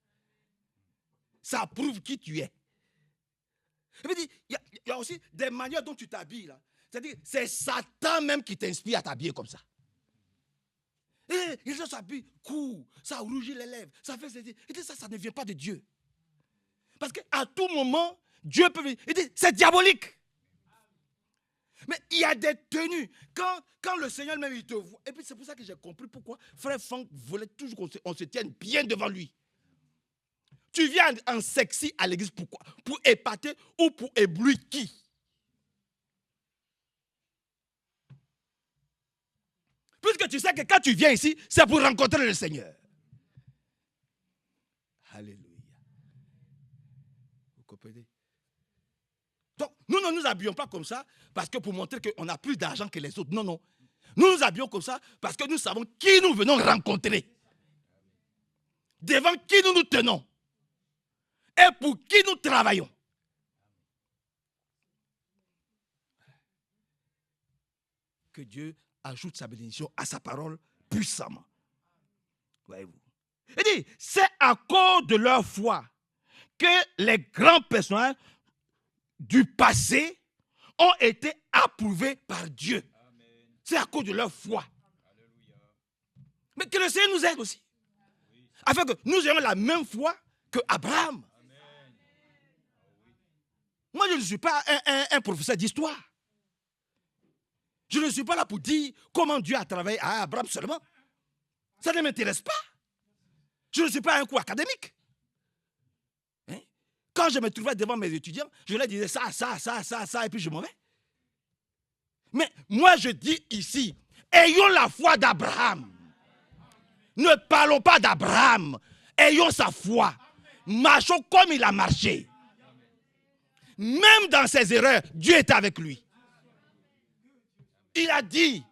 ça prouve qui tu es. Il dit, il y a aussi des manières dont tu t'habilles là. C'est-à-dire, c'est Satan même qui t'inspire à t'habiller comme ça. Et les gens s'habillent court, ça rougit les lèvres, ça fait ceci. Il dit, ça ne vient pas de Dieu. Parce qu'à tout moment, Dieu peut venir. Il dit, c'est diabolique. Mais il y a des tenues. Quand le Seigneur même il te voit. Et puis c'est pour ça que j'ai compris pourquoi frère Franck voulait toujours qu'on se tienne bien devant lui. Tu viens en sexy à l'église, pourquoi? Pour épater ou pour éblouir qui? Puisque tu sais que quand tu viens ici, c'est pour rencontrer le Seigneur. Alléluia. Vous comprenez? Donc, nous ne nous habillons pas comme ça parce que pour montrer qu'on a plus d'argent que les autres. Non, non. Nous nous habillons comme ça parce que nous savons qui nous venons rencontrer. Devant qui nous nous tenons. Et pour qui nous travaillons. Que Dieu ajoute sa bénédiction à sa parole puissamment. Voyez-vous. Il dit, c'est à cause de leur foi que les grands personnages du passé ont été approuvés par Dieu. C'est à cause de leur foi. Mais que le Seigneur nous aide aussi. Afin que nous ayons la même foi que Abraham. Moi, je ne suis pas un professeur d'histoire. Je ne suis pas là pour dire comment Dieu a travaillé à Abraham seulement. Ça ne m'intéresse pas. Je ne suis pas un cours académique. Hein? Quand je me trouvais devant mes étudiants, je leur disais ça, et puis je m'en vais. Mais moi, je dis ici, ayons la foi d'Abraham. Ne parlons pas d'Abraham. Ayons sa foi. Marchons comme il a marché. Même dans ses erreurs, Dieu était avec lui. Il a dit,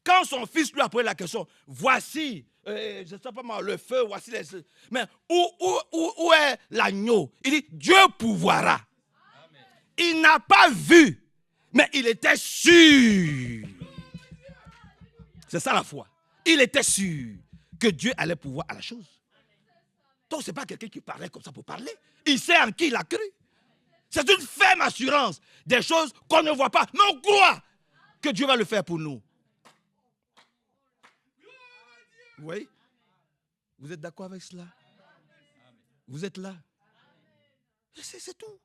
quand son fils lui a posé la question, voici, je ne sais pas moi, le feu, voici les... Mais où est l'agneau? Il dit, Dieu pourvoira. Amen. Il n'a pas vu, mais il était sûr. C'est ça la foi. Il était sûr que Dieu allait pouvoir à la chose. Donc ce n'est pas quelqu'un qui parlait comme ça pour parler. Il sait en qui il a cru. C'est une ferme assurance des choses qu'on ne voit pas, mais on croit que Dieu va le faire pour nous. Oui? Vous êtes d'accord avec cela? Vous êtes là? C'est tout.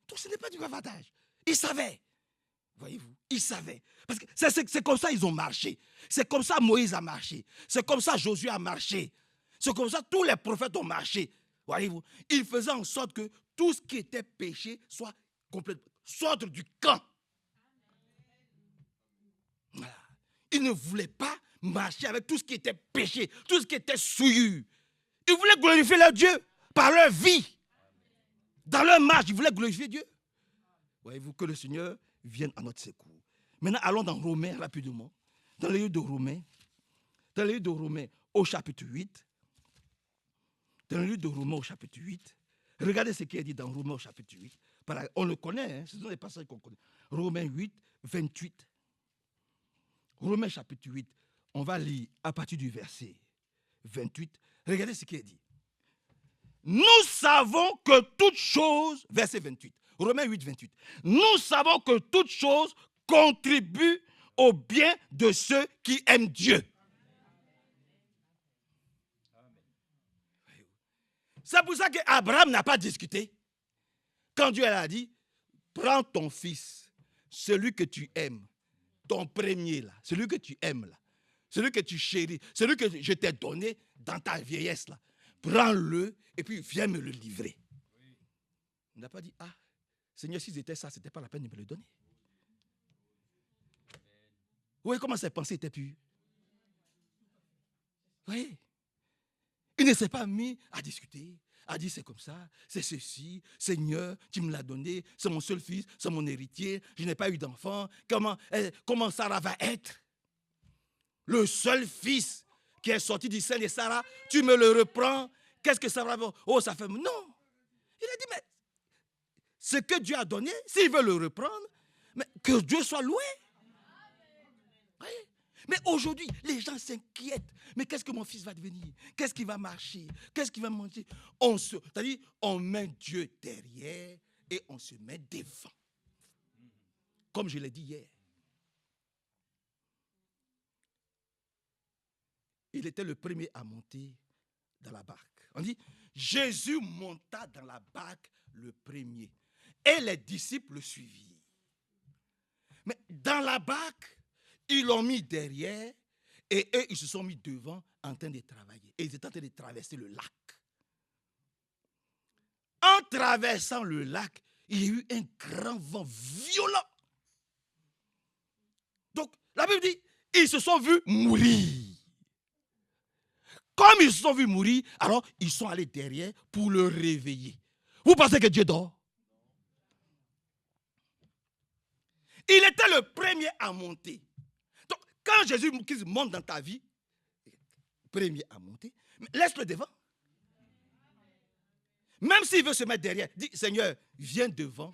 Donc ce n'est pas du bavardage. Ils savaient. Voyez-vous? Ils savaient. Parce que c'est comme ça qu'ils ont marché. C'est comme ça Moïse a marché. C'est comme ça Josué a marché. C'est comme ça tous les prophètes ont marché. Voyez-vous? Ils faisaient en sorte que tout ce qui était péché soit complètement, sorte du camp. Voilà. Ils ne voulaient pas marcher avec tout ce qui était péché, tout ce qui était souillure. Ils voulaient glorifier leur Dieu par leur vie. Dans leur marche, ils voulaient glorifier Dieu. Voyez-vous, que le Seigneur vienne à notre secours. Maintenant, allons dans Romains rapidement. Dans le livre de Romains, au chapitre 8. Dans le livre de Romains au chapitre 8. Regardez ce qui est dit dans Romains au chapitre 8. On le connaît, hein, ce sont les passages qu'on connaît. Romains 8, 28. Romains chapitre 8, on va lire à partir du verset 28. Regardez ce qui est dit. Nous savons que toute chose, verset 28, Romains 8, 28. Nous savons que toute chose contribue au bien de ceux qui aiment Dieu. C'est pour ça qu'Abraham n'a pas discuté. Quand Dieu a dit, prends ton fils, celui que tu aimes, ton premier là, celui que tu aimes là, celui que tu chéris, celui que je t'ai donné dans ta vieillesse là, prends-le et puis viens me le livrer. Il n'a pas dit, ah, Seigneur, si c'était ça, ce n'était pas la peine de me le donner. Vous voyez comment ses pensées étaient pures? Vous voyez? Il ne s'est pas mis à discuter. a dit c'est comme ça, c'est ceci, Seigneur, tu me l'as donné, c'est mon seul fils, c'est mon héritier, je n'ai pas eu d'enfant, comment Sarah va être? Le seul fils qui est sorti du sein de Sarah, tu me le reprends, qu'est-ce que ça va faire? Oh, ça fait... Non. Il a dit, mais ce que Dieu a donné, s'il veut le reprendre, mais que Dieu soit loué. Oui. Mais aujourd'hui, les gens s'inquiètent. Mais qu'est-ce que mon fils va devenir? Qu'est-ce qui va marcher? Qu'est-ce qui va manger? C'est-à-dire, on met Dieu derrière et on se met devant. Comme je l'ai dit hier. Il était le premier à monter dans la barque. On dit, Jésus monta dans la barque le premier. Et les disciples le suivirent. Mais dans la barque, ils l'ont mis derrière et eux, ils se sont mis devant en train de travailler. Et ils étaient en train de traverser le lac. En traversant le lac, il y a eu un grand vent violent. Donc, la Bible dit, ils se sont vus mourir. Comme ils se sont vus mourir, alors ils sont allés derrière pour le réveiller. Vous pensez que Dieu dort? Il était le premier à monter. Donc, quand Jésus monte dans ta vie, premier à monter, laisse-le devant. Même s'il veut se mettre derrière, dis, Seigneur, viens devant,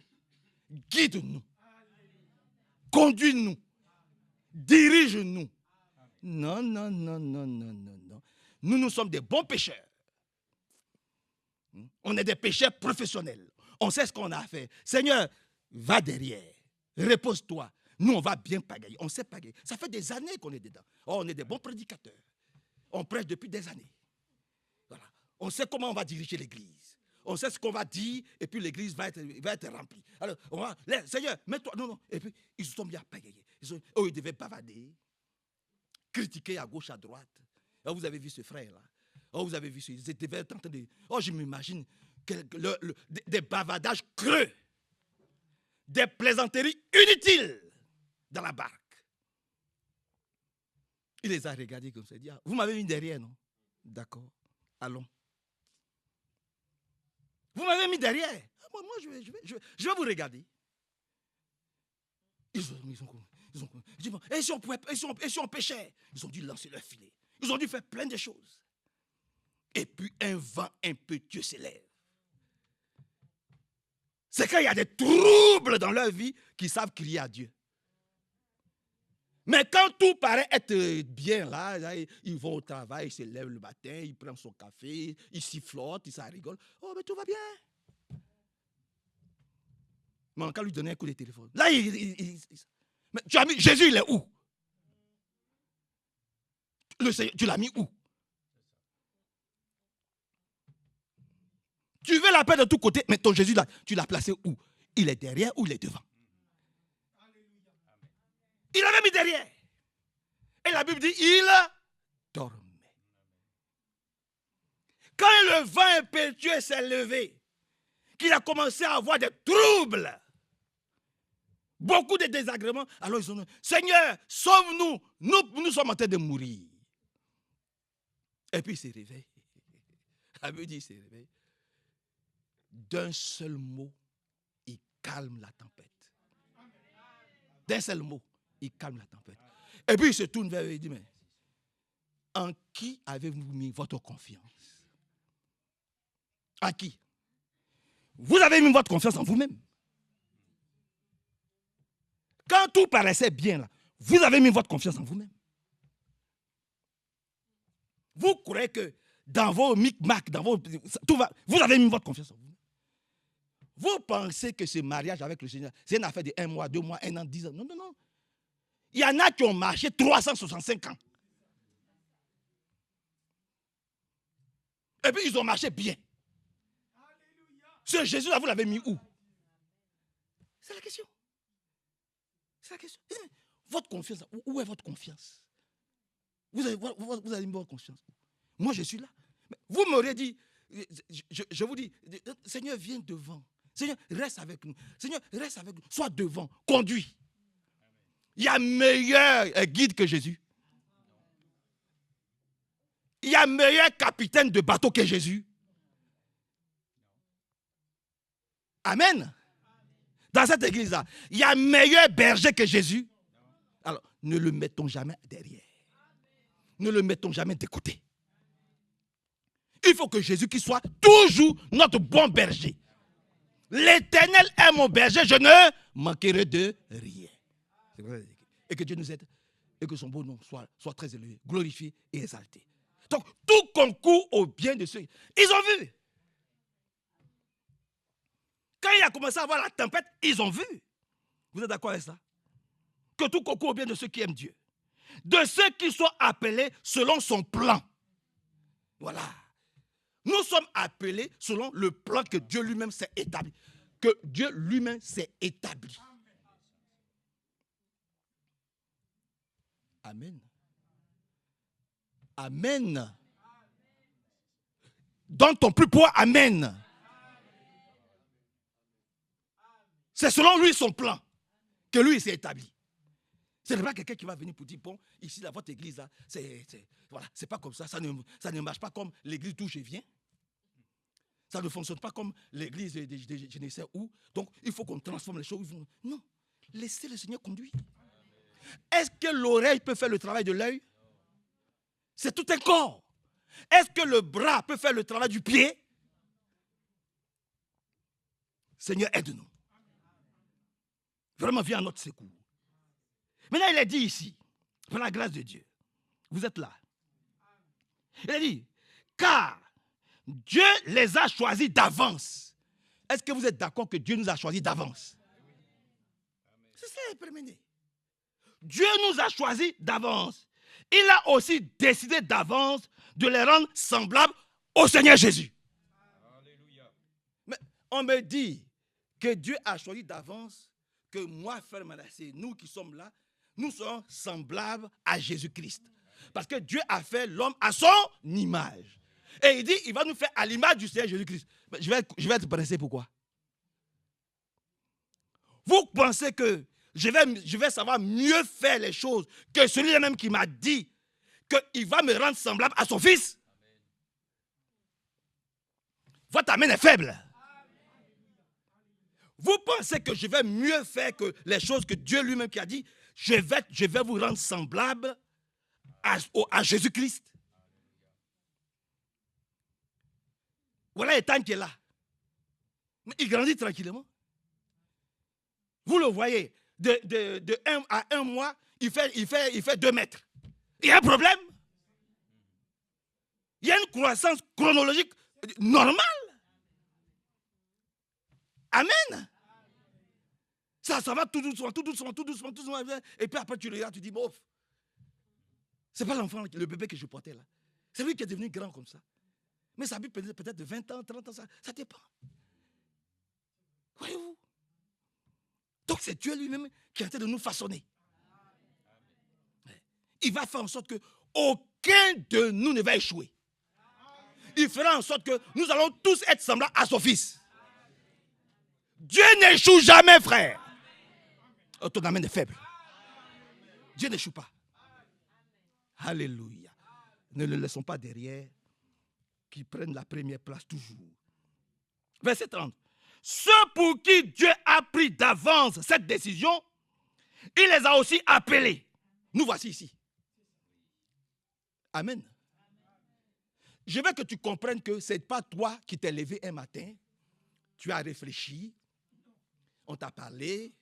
guide-nous, conduis-nous, dirige-nous. Non, non, non, non, non, non, non. Nous sommes des bons pécheurs. On est des pécheurs professionnels. On sait ce qu'on a à faire. Seigneur, va derrière. Repose-toi. Nous, on va bien pagailler. On sait pagailler. Ça fait des années qu'on est dedans. Oh, on est des bons prédicateurs. On prêche depuis des années. Voilà. On sait comment on va diriger l'église. On sait ce qu'on va dire et puis l'église va être remplie. Alors, Seigneur, mets-toi. Non, non. Et puis, ils se sont bien pagaillés. Ils devaient bavader, critiquer à gauche, à droite. Oh, vous avez vu ce frère-là. Oh, vous avez vu ce... Ils devaient être en train de... Oh, je m'imagine des bavadages creux. Des plaisanteries inutiles dans la barque. Il les a regardés comme ça. Il dit, ah, vous m'avez mis derrière, non? D'accord, allons. Vous m'avez mis derrière. Ah, moi je vais vous regarder. Ils ont dit, bon, et si on pêchait? Ils ont dû lancer leur filet. Ils ont dû faire plein de choses. Et puis un vent impétueux s'élève. C'est quand il y a des troubles dans leur vie qu'ils savent crier à Dieu. Mais quand tout paraît être bien là, ils vont au travail, ils se lèvent le matin, ils prennent son café, ils sifflotent, ils s'en rigolent. Oh, mais tout va bien. Mais on va lui donner un coup de téléphone. Là, mais tu as mis, Jésus, il est où? Le Seigneur, tu l'as mis où? Tu veux la paix de tous côtés, mais ton Jésus, là, tu l'as placé où? Il est derrière ou il est devant? Il l'avait mis derrière. Et la Bible dit, il dormait. Quand le vent impétueux s'est levé, qu'il a commencé à avoir des troubles, beaucoup de désagréments, alors ils ont dit, Seigneur, sauve-nous, nous sommes en train de mourir. Et puis il se réveille. La Bible dit, il se réveille. D'un seul mot, il calme la tempête. D'un seul mot, il calme la tempête. Et puis il se tourne vers eux et il dit, mais en qui avez-vous mis votre confiance? En qui? Vous avez mis votre confiance en vous-même. Quand tout paraissait bien là, vous avez mis votre confiance en vous-même. Vous croyez que dans vos micmacs, vous avez mis votre confiance en vous. Vous pensez que ce mariage avec le Seigneur, c'est une affaire de 1 mois, 2 mois, 1 an, 10 ans. Non, non, non. Il y en a qui ont marché 365 ans. Et puis ils ont marché bien. Ce Jésus-là, vous l'avez mis où? C'est la question. C'est la question. Votre confiance, où est votre confiance? Vous avez mis votre confiance. Moi, je suis là. Mais vous m'aurez dit, je vous dis, Seigneur, viens devant. Seigneur, reste avec nous. Seigneur, reste avec nous. Sois devant, conduis. Il y a meilleur guide que Jésus. Il y a meilleur capitaine de bateau que Jésus. Amen. Dans cette église-là, il y a meilleur berger que Jésus. Alors, ne le mettons jamais derrière. Ne le mettons jamais de côté. Il faut que Jésus qui soit toujours notre bon berger. L'Éternel est mon berger, je ne manquerai de rien. Et que Dieu nous aide et que son beau nom soit très élevé, glorifié et exalté. Donc, tout concourt au bien de ceux. Ils ont vu. Quand il a commencé à avoir la tempête, ils ont vu. Vous êtes d'accord avec ça? Que tout concourt au bien de ceux qui aiment Dieu. De ceux qui sont appelés selon son plan. Voilà. Nous sommes appelés selon le plan que Dieu lui-même s'est établi. Que Dieu lui-même s'est établi. Amen. Amen. Donne ton plus poids. Amen. C'est selon lui son plan que lui s'est établi. Ce n'est pas quelqu'un qui va venir pour dire, bon, ici, là, votre église, là, c'est pas comme ça, ça ne marche pas comme l'église d'où je viens. Ça ne fonctionne pas comme l'église de je ne sais où. Donc, il faut qu'on transforme les choses. Non, laissez le Seigneur conduire. Est-ce que l'oreille peut faire le travail de l'œil? C'est tout un corps. Est-ce que le bras peut faire le travail du pied? Seigneur, aide-nous. Vraiment, viens à notre secours. Maintenant, il a dit ici, par la grâce de Dieu, vous êtes là. Il a dit, car Dieu les a choisis d'avance. Est-ce que vous êtes d'accord que Dieu nous a choisis d'avance? C'est ça, permené. Dieu nous a choisis d'avance. Il a aussi décidé d'avance de les rendre semblables au Seigneur Jésus. Alléluia. Mais on me dit que Dieu a choisi d'avance que moi, frère Manassé, nous qui sommes là, nous serons semblables à Jésus-Christ. Parce que Dieu a fait l'homme à son image. Et il dit, il va nous faire à l'image du Seigneur Jésus-Christ. Je vais être pressé, pourquoi? Vous pensez que je vais savoir mieux faire les choses que celui-là même qui m'a dit qu'il va me rendre semblable à son fils? Votre amen est faible. Vous pensez que je vais mieux faire que les choses que Dieu lui-même qui a dit, je vais vous rendre semblable à Jésus-Christ? Voilà Ethan qui est là. Mais il grandit tranquillement. Vous le voyez, de 1 à 1 mois, il fait 2 mètres. Il y a un problème. Il y a une croissance chronologique normale. Amen. Ça va tout doucement. Et puis après, tu regardes, tu dis, bon, c'est pas l'enfant, le bébé que je portais là. C'est lui qui est devenu grand comme ça. Mais ça a vu peut-être de 20 ans, 30 ans, ça dépend. Voyez-vous? Donc c'est Dieu lui-même qui est en train de nous façonner. Il va faire en sorte que aucun de nous ne va échouer. Il fera en sorte que nous allons tous être semblables à son fils. Dieu n'échoue jamais, frère. Oh, ton amen est faible. Dieu n'échoue pas. Alléluia. Ne le laissons pas derrière, qui prennent la première place toujours. Verset 30. Ceux pour qui Dieu a pris d'avance cette décision, il les a aussi appelés. Nous voici ici. Amen. Je veux que tu comprennes que ce n'est pas toi qui t'es levé un matin, tu as réfléchi, on t'a parlé,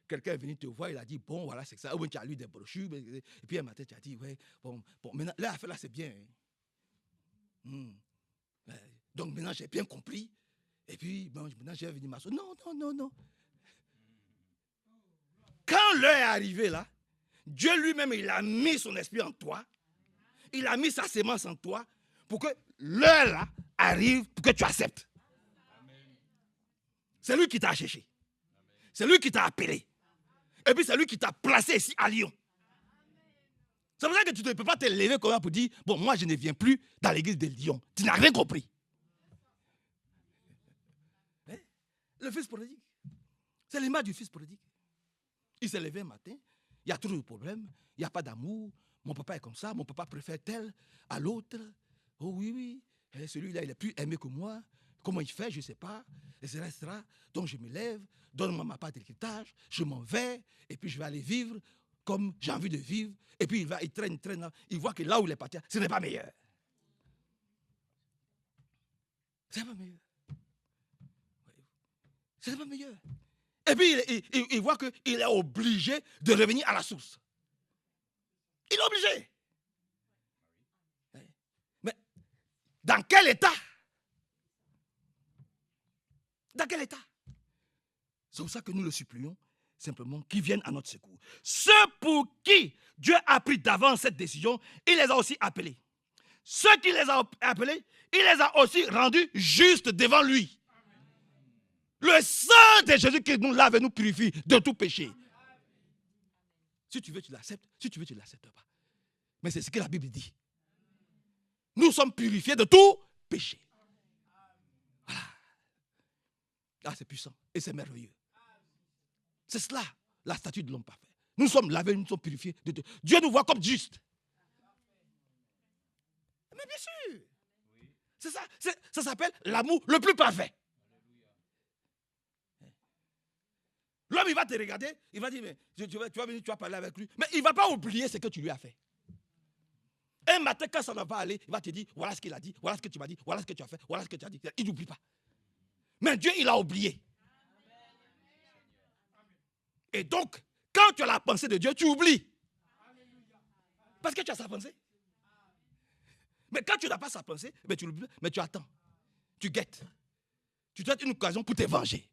quelqu'un est venu te voir, il a dit, bon, voilà, c'est ça. Ou bien tu as lu des brochures, et puis un matin, tu as dit, ouais, bon, maintenant, l'affaire là, c'est bien. Donc maintenant, j'ai bien compris. Et puis, bon, maintenant, j'ai venu m'asseoir. Non. Quand l'heure est arrivée là, Dieu lui-même, il a mis son esprit en toi. Il a mis sa sémence en toi pour que l'heure là arrive, pour que tu acceptes. C'est lui qui t'a cherché. C'est lui qui t'a appelé. Et puis c'est lui qui t'a placé ici à Lyon. C'est pour ça que tu ne peux pas te lever comme ça pour dire, bon, moi je ne viens plus dans l'église de Lyon. Tu n'as rien compris. Le fils prodigue. C'est l'image du fils prodigue. Il s'est levé un matin, il y a toujours des problèmes, il n'y a pas d'amour, mon papa est comme ça, mon papa préfère tel à l'autre. Oh oui, celui-là il est plus aimé que moi. Comment il fait, je ne sais pas, etc., etc. Donc je me lève, donne-moi ma part d'héritage, je m'en vais, et puis je vais aller vivre comme j'ai envie de vivre. Et puis il traîne, il voit que là où il est parti, ce n'est pas meilleur. Ce n'est pas meilleur. Ce n'est pas meilleur. Et puis il voit qu'il est obligé de revenir à la source. Il est obligé. Mais dans quel état? Dans quel état? C'est pour ça que nous le supplions, simplement, qu'il vienne à notre secours. Ceux pour qui Dieu a pris d'avance cette décision, il les a aussi appelés. Ceux qui les a appelés, il les a aussi rendus justes devant lui. Le sang de Jésus qui nous lave et nous purifie de tout péché. Si tu veux, tu l'acceptes. Si tu veux, tu ne l'acceptes pas. Mais c'est ce que la Bible dit. Nous sommes purifiés de tout péché. Voilà. Ah, c'est puissant et c'est merveilleux. C'est cela, la statue de l'homme parfait. Nous sommes lavés, nous sommes purifiés de tout. Dieu nous voit comme justes. Mais bien sûr. C'est ça. Ça s'appelle l'amour le plus parfait. L'homme, il va te regarder, il va dire, mais tu vas venir, tu vas parler avec lui. Mais il ne va pas oublier ce que tu lui as fait. Un matin, quand ça ne va pas aller, il va te dire, voilà ce qu'il a dit, voilà ce que tu m'as dit, voilà ce que tu as fait, voilà ce que tu as dit. Il n'oublie pas. Mais Dieu, il a oublié. Et donc, quand tu as la pensée de Dieu, tu oublies. Parce que tu as sa pensée. Mais quand tu n'as pas sa pensée, mais tu l'oublies, mais tu attends. Tu guettes. Tu donnes une occasion pour te venger.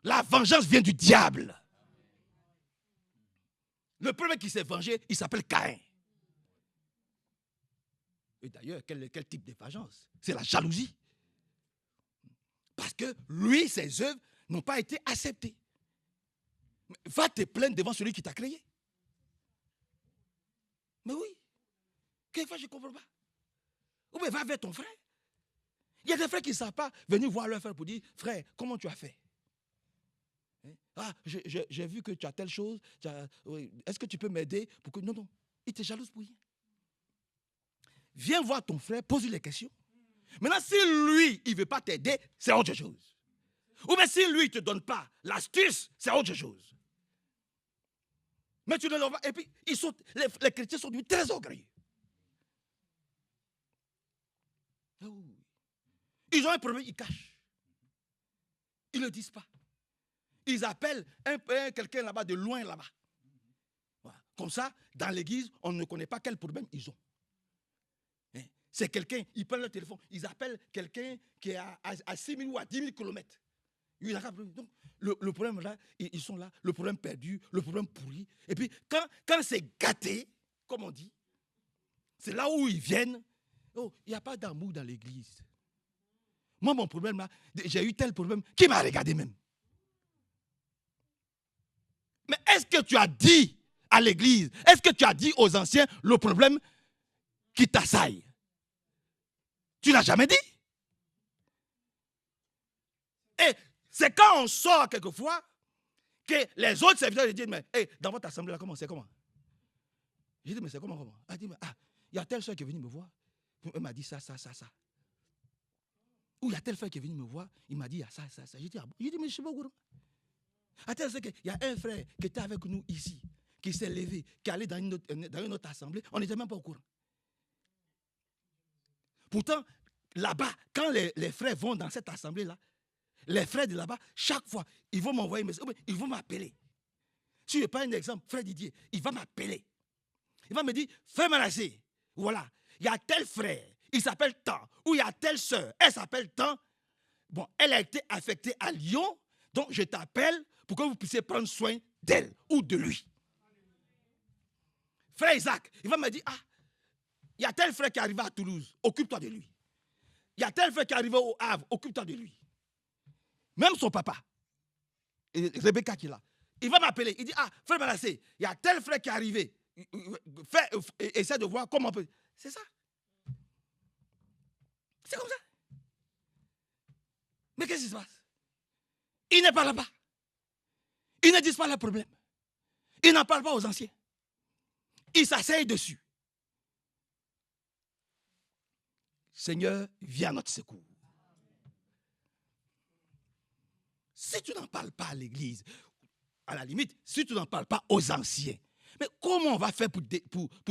La vengeance vient du diable. Le premier qui s'est vengé, il s'appelle Caïn. Et d'ailleurs, quel type de vengeance? C'est la jalousie. Parce que lui, ses œuvres n'ont pas été acceptées. Va te plaindre devant celui qui t'a créé. Mais oui. Quelquefois, je ne comprends pas. Ou bien va vers ton frère. Il y a des frères qui ne savent pas venir voir leur frère pour dire, frère, comment tu as fait? Ah, j'ai vu que tu as telle chose. Est-ce que tu peux m'aider pour que... Non. Il te jalouse pour rien. Viens voir ton frère, pose-lui les questions. Maintenant, si lui, il ne veut pas t'aider, c'est autre chose. Ou bien si lui, il ne te donne pas l'astuce, c'est autre chose. Mais tu ne le vois. Et puis, les chrétiens sont devenus très orgueilleux. Ils ont un problème, ils cachent. Ils ne le disent pas. Ils appellent quelqu'un là-bas, de loin là-bas. Voilà. Comme ça, dans l'église, on ne connaît pas quel problème ils ont. C'est quelqu'un, ils prennent le téléphone, ils appellent quelqu'un qui est à 6 000 ou à 10 000 kilomètres. Donc, le problème là, ils sont là, le problème perdu, le problème pourri. Et puis, quand c'est gâté, comme on dit, c'est là où ils viennent. Oh, il n'y a pas d'amour dans l'église. Moi, mon problème là, j'ai eu tel problème qui m'a regardé même. Mais est-ce que tu as dit à l'église, est-ce que tu as dit aux anciens le problème qui t'assaille? Tu n'as jamais dit. Et c'est quand on sort quelquefois que les autres serviteurs disent, mais hey, dans votre assemblée là, comment c'est comment? J'ai dit, mais c'est comment? Elle dit, il y a telle soeur qui est venue me voir, elle m'a dit ça. Ou il y a telle frère qui est venu me voir, il m'a dit, il y a ça. J'ai dit, mais je ne suis pas au courant. Il y a un frère qui était avec nous ici, qui s'est levé, qui est allé dans une autre assemblée, on n'était même pas au courant. Pourtant, là-bas, quand les frères vont dans cette assemblée-là, les frères de là-bas, chaque fois, ils vont m'envoyer un message, ils vont m'appeler. Si je prends un exemple, frère Didier, il va m'appeler. Il va me dire, frère Manassé, voilà, il y a tel frère, il s'appelle tant, ou il y a telle soeur, elle s'appelle tant. Bon, elle a été affectée à Lyon, donc je t'appelle pour que vous puissiez prendre soin d'elle ou de lui. Frère Isaac, il va me dire, il y a tel frère qui est arrivé à Toulouse, occupe-toi de lui. Il y a tel frère qui est arrivé au Havre, occupe-toi de lui. Même son papa, Rebecca qui est là, il va m'appeler, il dit, frère Manassé, il y a tel frère qui est arrivé, essaie de voir comment on peut... C'est ça. C'est comme ça. Mais qu'est-ce qui se passe? Ils ne parlent pas. Ils ne disent pas le problème. Ils n'en parlent pas aux anciens. Ils s'asseyent dessus. Seigneur, viens à notre secours. si tu n'en parles pas à l'église, à la limite, si tu n'en parles pas aux anciens, mais comment on va faire pour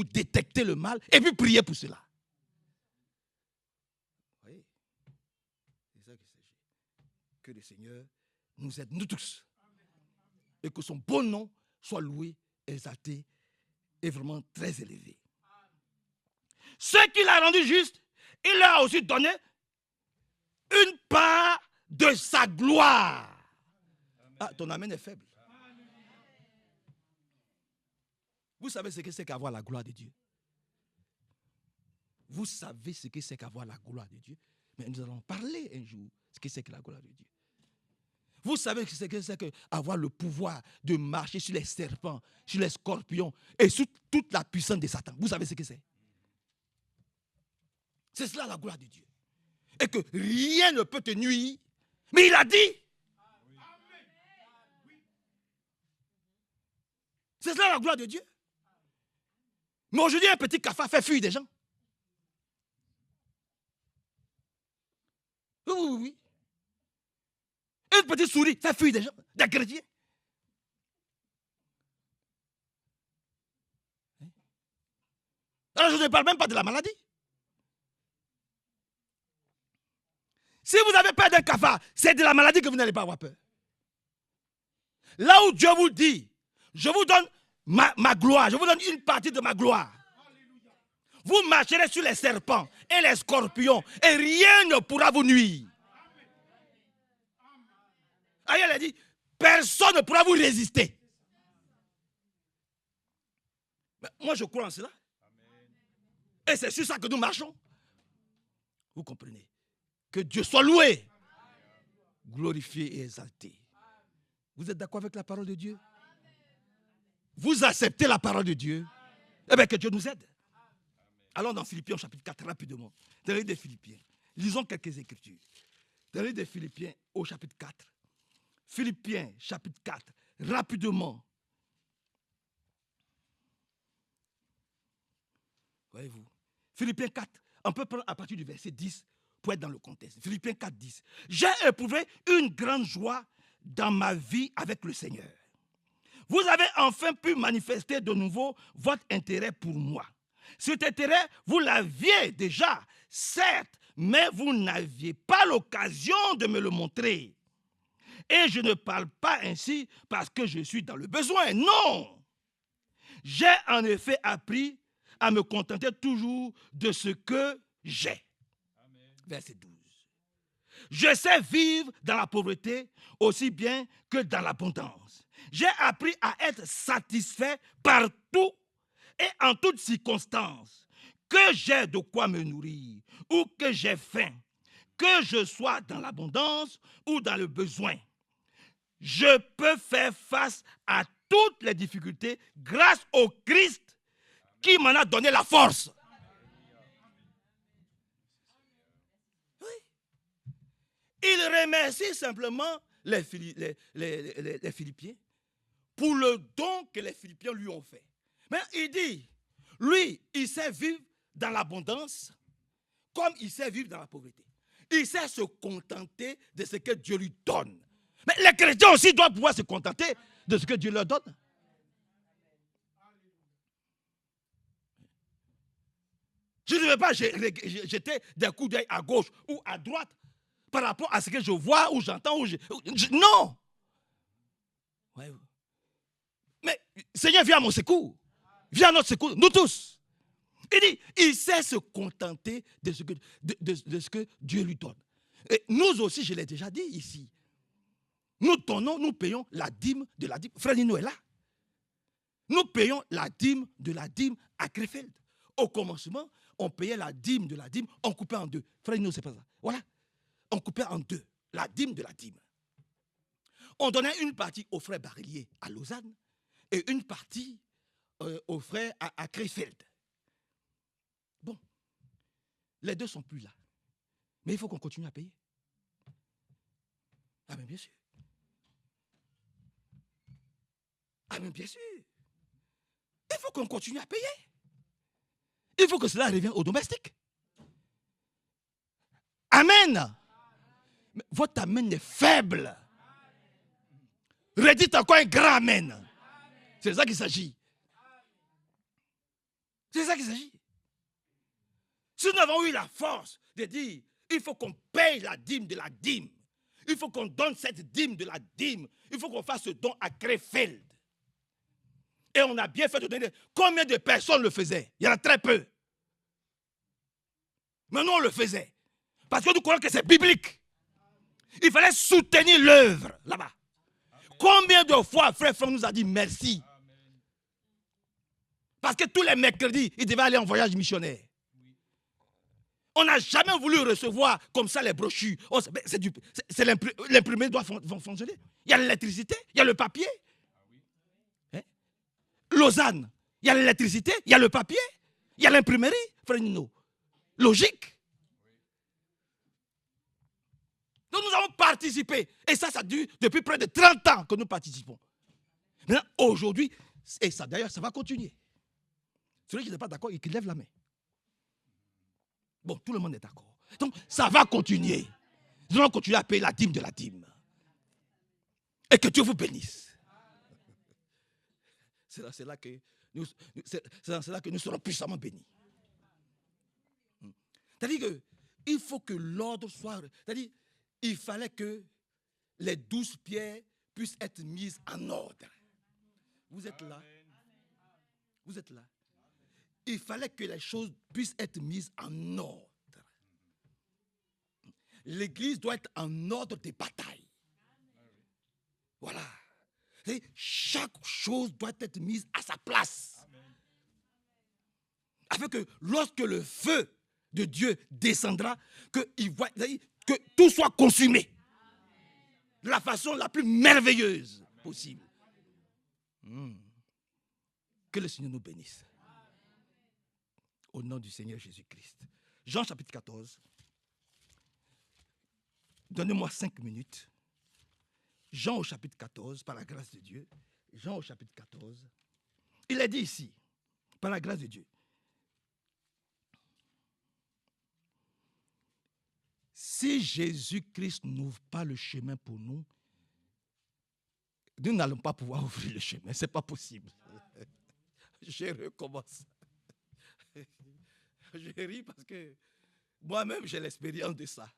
détecter le mal et puis prier pour cela? Vous voyez? C'est ça qu'il s'agit. Que le Seigneur nous aide, nous tous. Et que son bon nom soit loué, exalté et vraiment très élevé. Ce qu'il a rendu juste, il leur a aussi donné une part de sa gloire. Ah, ton amen est faible. Vous savez ce que c'est qu'avoir la gloire de Dieu? Vous savez ce que c'est qu'avoir la gloire de Dieu? Mais nous allons parler un jour ce que c'est que la gloire de Dieu. Vous savez ce que c'est qu'avoir le pouvoir de marcher sur les serpents, sur les scorpions et sur toute la puissance de Satan. Vous savez ce que c'est? C'est cela la gloire de Dieu. Et que rien ne peut te nuire. Mais il a dit. C'est cela la gloire de Dieu. Mais aujourd'hui, un petit cafard fait fuir des gens. Oui. Une petite souris fait fuir des gens, des chrétiens. Alors je ne parle même pas de la maladie. Si vous avez peur d'un cafard, c'est de la maladie que vous n'allez pas avoir peur. Là où Dieu vous dit, je vous donne ma gloire, je vous donne une partie de ma gloire. Vous marcherez sur les serpents et les scorpions et rien ne pourra vous nuire. Aïe, elle a dit, personne ne pourra vous résister. Mais moi, je crois en cela. Et c'est sur ça que nous marchons. Vous comprenez? Que Dieu soit loué, glorifié et exalté. Vous êtes d'accord avec la parole de Dieu? Vous acceptez la parole de Dieu? Eh bien, que Dieu nous aide. Allons dans Philippiens chapitre 4 rapidement. Dans le livre des Philippiens. Lisons quelques écritures. Dans le livre des Philippiens au chapitre 4. Philippiens chapitre 4. Rapidement. Voyez-vous. Philippiens 4. On peut prendre à partir du verset 10 pour être dans le contexte. Philippiens 4, 10. J'ai éprouvé une grande joie dans ma vie avec le Seigneur. Vous avez enfin pu manifester de nouveau votre intérêt pour moi. Cet intérêt, vous l'aviez déjà, certes, mais vous n'aviez pas l'occasion de me le montrer. Et je ne parle pas ainsi parce que je suis dans le besoin. Non! J'ai en effet appris à me contenter toujours de ce que j'ai. Verset 12. Je sais vivre dans la pauvreté aussi bien que dans l'abondance. J'ai appris à être satisfait partout et en toutes circonstances. Que j'ai de quoi me nourrir ou que j'ai faim, que je sois dans l'abondance ou dans le besoin. Je peux faire face à toutes les difficultés grâce au Christ qui m'en a donné la force. Il remercie simplement les Philippiens pour le don que les Philippiens lui ont fait. Mais il dit, lui, il sait vivre dans l'abondance comme il sait vivre dans la pauvreté. Il sait se contenter de ce que Dieu lui donne. Mais les chrétiens aussi doivent pouvoir se contenter de ce que Dieu leur donne. Je ne vais pas jeter des coups d'œil à gauche ou à droite par rapport à ce que je vois ou j'entends. Non. Ouais. Mais Seigneur, viens à mon secours. Viens à notre secours, nous tous. Il dit, il sait se contenter de ce que Dieu lui donne. Et nous aussi, je l'ai déjà dit ici. Nous donnons, nous payons la dîme de la dîme. Frère Nino est là. Nous payons la dîme de la dîme à Krefeld. Au commencement, on payait la dîme de la dîme, on coupait en deux. Frère Nino, c'est pas ça. Voilà. On coupait en deux la dîme de la dîme. On donnait une partie au frère Barillier à Lausanne et une partie au frère à Krefeld. Bon, les deux ne sont plus là. Mais il faut qu'on continue à payer. Ah, mais bien sûr. Ah, mais bien sûr. Il faut qu'on continue à payer. Il faut que cela revienne aux domestiques. Amen. Mais votre amen est faible. Redites encore un grand amen. C'est de ça qu'il s'agit. C'est de ça qu'il s'agit. Si nous avons eu la force de dire, il faut qu'on paye la dîme de la dîme. Il faut qu'on donne cette dîme de la dîme. Il faut qu'on fasse ce don à Krefeld. Et on a bien fait de donner. Combien de personnes le faisaient? Il y en a très peu. Mais nous, on le faisait. Parce que nous croyons que c'est biblique. Il fallait soutenir l'œuvre là-bas. Combien de fois frère Franck nous a dit merci? Parce que tous les mercredis, il devait aller en voyage missionnaire. On n'a jamais voulu recevoir comme ça les brochures. Oh, l'imprimé doit fonctionner. Il y a l'électricité, il y a le papier. Hein? Lausanne, il y a l'électricité, il y a le papier, il y a l'imprimerie. Frère Nino. Logique. Donc nous avons participé. Et ça dure depuis près de 30 ans que nous participons. Maintenant, aujourd'hui, et ça d'ailleurs, ça va continuer. Celui qui n'est pas d'accord, il lève la main. Bon, tout le monde est d'accord. Donc, ça va continuer. Nous allons continuer à payer la dîme de la dîme. Et que Dieu vous bénisse. C'est là que nous serons puissamment bénis. C'est-à-dire qu'il faut que l'ordre soit... C'est-à-dire il fallait que les 12 pierres puissent être mises en ordre. Vous êtes là? Vous êtes là? Il fallait que les choses puissent être mises en ordre. L'église doit être en ordre de bataille. Voilà. Et chaque chose doit être mise à sa place. Afin que lorsque le feu de Dieu descendra, que tout soit consumé. De la façon la plus merveilleuse possible. Que le Seigneur nous bénisse. Au nom du Seigneur Jésus-Christ. Jean chapitre 14. Donnez-moi 5 minutes. Jean au chapitre 14, par la grâce de Dieu. Jean au chapitre 14. Il est dit ici, par la grâce de Dieu. Si Jésus-Christ n'ouvre pas le chemin pour nous, nous n'allons pas pouvoir ouvrir le chemin. Ce n'est pas possible. Je recommence. Je ris parce que moi-même, j'ai l'expérience de ça.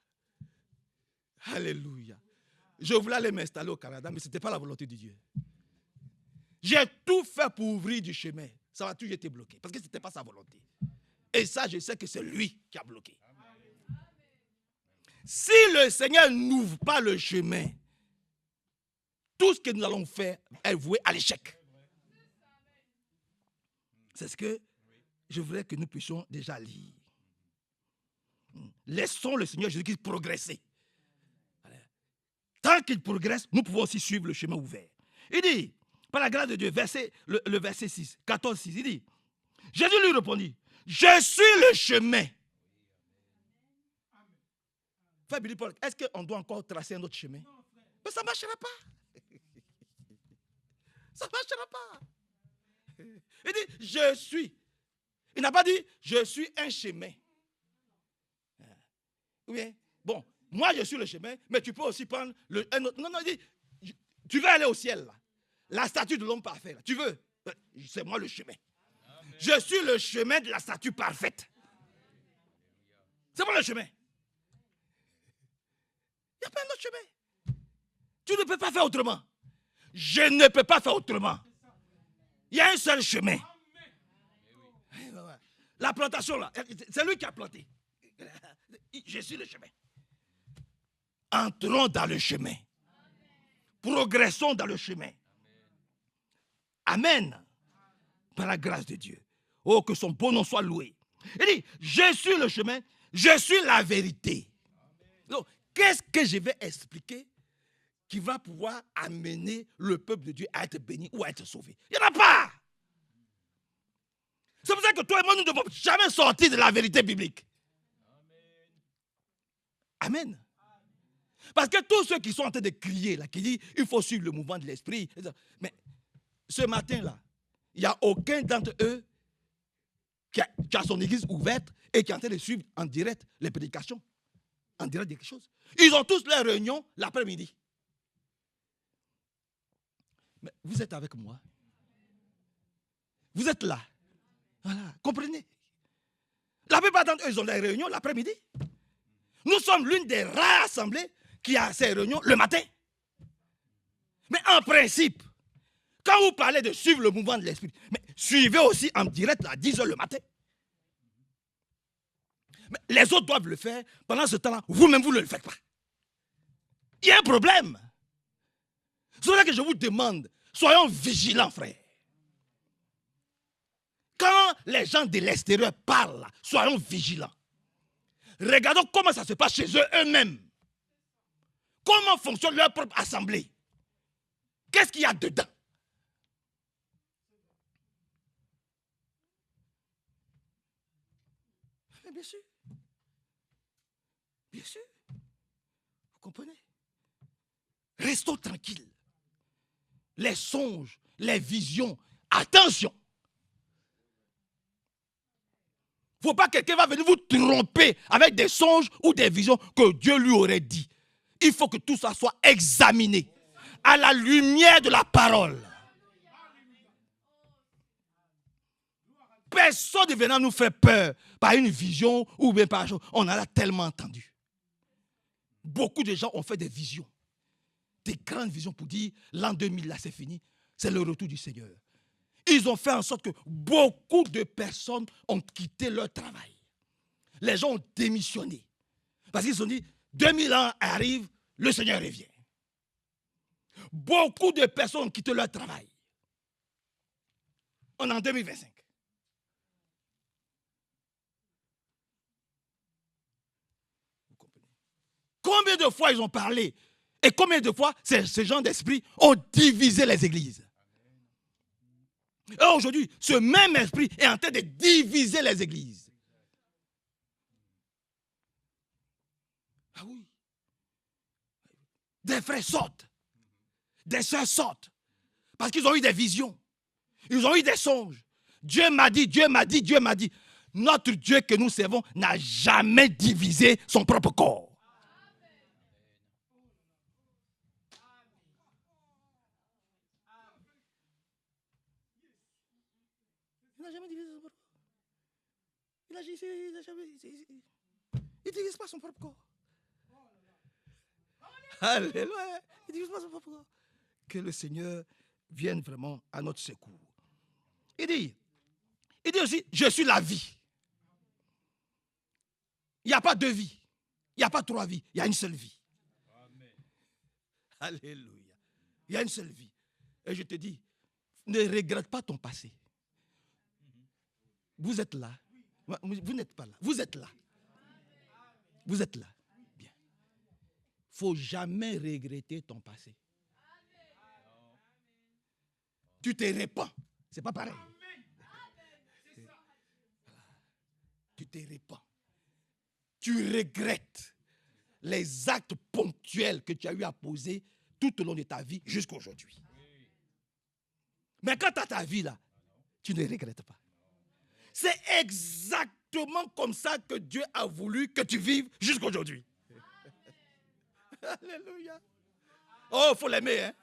Alléluia. Je voulais aller m'installer au Canada, mais ce n'était pas la volonté de Dieu. J'ai tout fait pour ouvrir du chemin. Ça a toujours été bloqué, parce que ce n'était pas sa volonté. Et ça, je sais que c'est lui qui a bloqué. Si le Seigneur n'ouvre pas le chemin, tout ce que nous allons faire est voué à l'échec. C'est ce que je voudrais que nous puissions déjà lire. Laissons le Seigneur Jésus-Christ progresser. Tant qu'il progresse, nous pouvons aussi suivre le chemin ouvert. Il dit, par la grâce de Dieu, le verset 6, 14, 6, il dit, Jésus lui répondit, je suis le chemin. Frère Billy Paul, est-ce qu'on doit encore tracer un autre chemin? Mais ça ne marchera pas. Ça ne marchera pas. Il dit, je suis. Il n'a pas dit, je suis un chemin. Oui, bon, moi je suis le chemin, mais tu peux aussi prendre un autre. Non, il dit, tu veux aller au ciel, là. La statue de l'homme parfait, là. Tu veux? C'est moi le chemin. Amen. Je suis le chemin de la statue parfaite. C'est moi le chemin. Il n'y a pas un autre chemin. Tu ne peux pas faire autrement. Je ne peux pas faire autrement. Il y a un seul chemin. La plantation, là, c'est lui qui a planté. Je suis le chemin. Entrons dans le chemin. Progressons dans le chemin. Amen. Par la grâce de Dieu. Oh, que son beau nom soit loué. Il dit, je suis le chemin, je suis la vérité. Donc, qu'est-ce que je vais expliquer qui va pouvoir amener le peuple de Dieu à être béni ou à être sauvé? Il n'y en a pas. C'est pour ça que toi et moi, nous ne devons jamais sortir de la vérité biblique. Amen. Parce que tous ceux qui sont en train de crier, là, qui disent il faut suivre le mouvement de l'esprit. Mais ce matin-là, il n'y a aucun d'entre eux qui a son église ouverte et qui est en train de suivre en direct les prédications. En direct des choses. Ils ont tous leur réunion l'après-midi. Mais vous êtes avec moi. Vous êtes là. Voilà, comprenez. La plupart d'entre eux, ils ont des réunions l'après-midi. Nous sommes l'une des rares assemblées qui a ses réunions le matin. Mais en principe, quand vous parlez de suivre le mouvement de l'esprit, mais suivez aussi en direct à 10h le matin. Mais les autres doivent le faire. Pendant ce temps-là, vous-même, vous ne le faites pas. Il y a un problème. C'est pour ça que je vous demande, soyons vigilants, frères. Quand les gens de l'extérieur parlent, soyons vigilants. Regardons comment ça se passe chez eux eux-mêmes. Comment fonctionne leur propre assemblée. Qu'est-ce qu'il y a dedans? Mais bien sûr. Bien sûr. Vous comprenez? Restons tranquilles. Les songes, les visions, attention. Il ne faut pas que quelqu'un va venir vous tromper avec des songes ou des visions que Dieu lui aurait dit. Il faut que tout ça soit examiné à la lumière de la parole. Personne ne viendra nous faire peur par une vision ou bien par chose. On en a tellement entendu. Beaucoup de gens ont fait des visions. Des grandes visions pour dire l'an 2000 là c'est fini. C'est le retour du Seigneur. Ils ont fait en sorte que beaucoup de personnes ont quitté leur travail. Les gens ont démissionné. Parce qu'ils se sont dit, 2000 ans arrivent, le Seigneur revient. Beaucoup de personnes ont quitté leur travail. On est en 2025. Vous comprenez? Combien de fois ils ont parlé et combien de fois ces gens d'esprit ont divisé les églises? Et aujourd'hui, ce même esprit est en train de diviser les églises. Ah oui. Des frères sortent. Des sœurs sortent. Parce qu'ils ont eu des visions. Ils ont eu des songes. Dieu m'a dit, Dieu m'a dit, Dieu m'a dit. Notre Dieu que nous servons n'a jamais divisé son propre corps. Il n'a jamais divisé son propre corps. Il ne divise pas son propre corps. Alléluia. Il ne divise pas son propre corps. Que le Seigneur vienne vraiment à notre secours. Il dit aussi, je suis la vie. Il n'y a pas deux vies. Il n'y a pas trois vies. Il y a une seule vie. Amen. Alléluia. Il y a une seule vie. Et je te dis, ne regrette pas ton passé. Vous êtes là. Vous n'êtes pas là. Vous êtes là. Vous êtes là. Bien. Il ne faut jamais regretter ton passé. Tu te répands. Ce n'est pas pareil. Tu te répands. Tu regrettes les actes ponctuels que tu as eu à poser tout au long de ta vie jusqu'à aujourd'hui. Mais quand tu as ta vie là, tu ne regrettes pas. C'est exactement comme ça que Dieu a voulu que tu vives jusqu'à aujourd'hui. Alléluia. Oh, il faut l'aimer, hein.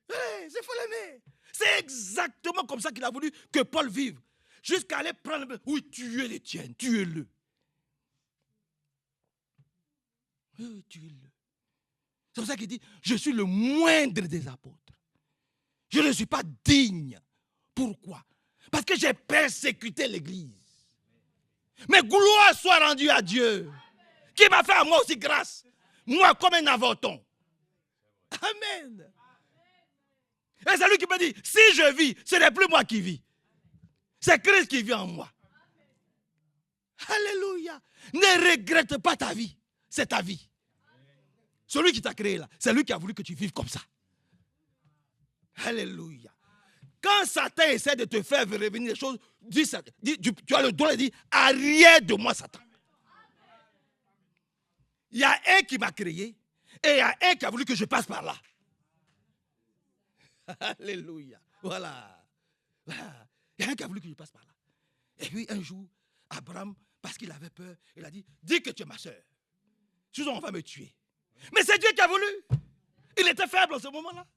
Il faut l'aimer. C'est exactement comme ça qu'il a voulu que Paul vive. Jusqu'à aller prendre... Oui, tuez les tiennes, tuez-le. Oui, tuez-le. C'est pour ça qu'il dit, je suis le moindre des apôtres. Je ne suis pas digne. Pourquoi? Parce que j'ai persécuté l'église. Mais gloire soit rendue à Dieu, qui m'a fait à moi aussi grâce. Moi, comme un avorton. Amen. Et c'est lui qui me dit, si je vis, ce n'est plus moi qui vis. C'est Christ qui vit en moi. Alléluia. Ne regrette pas ta vie. C'est ta vie. Celui qui t'a créé là, c'est lui qui a voulu que tu vives comme ça. Alléluia. Quand Satan essaie de te faire revenir des choses, tu as le droit de dire, arrière de moi Satan. Il y a un qui m'a créé et il y a un qui a voulu que je passe par là. Alléluia. Voilà. Il y a un qui a voulu que je passe par là. Et puis un jour, Abraham, parce qu'il avait peur, il a dit, dis que tu es ma soeur. Sinon on va me tuer. Mais c'est Dieu qui a voulu. Il était faible en ce moment-là.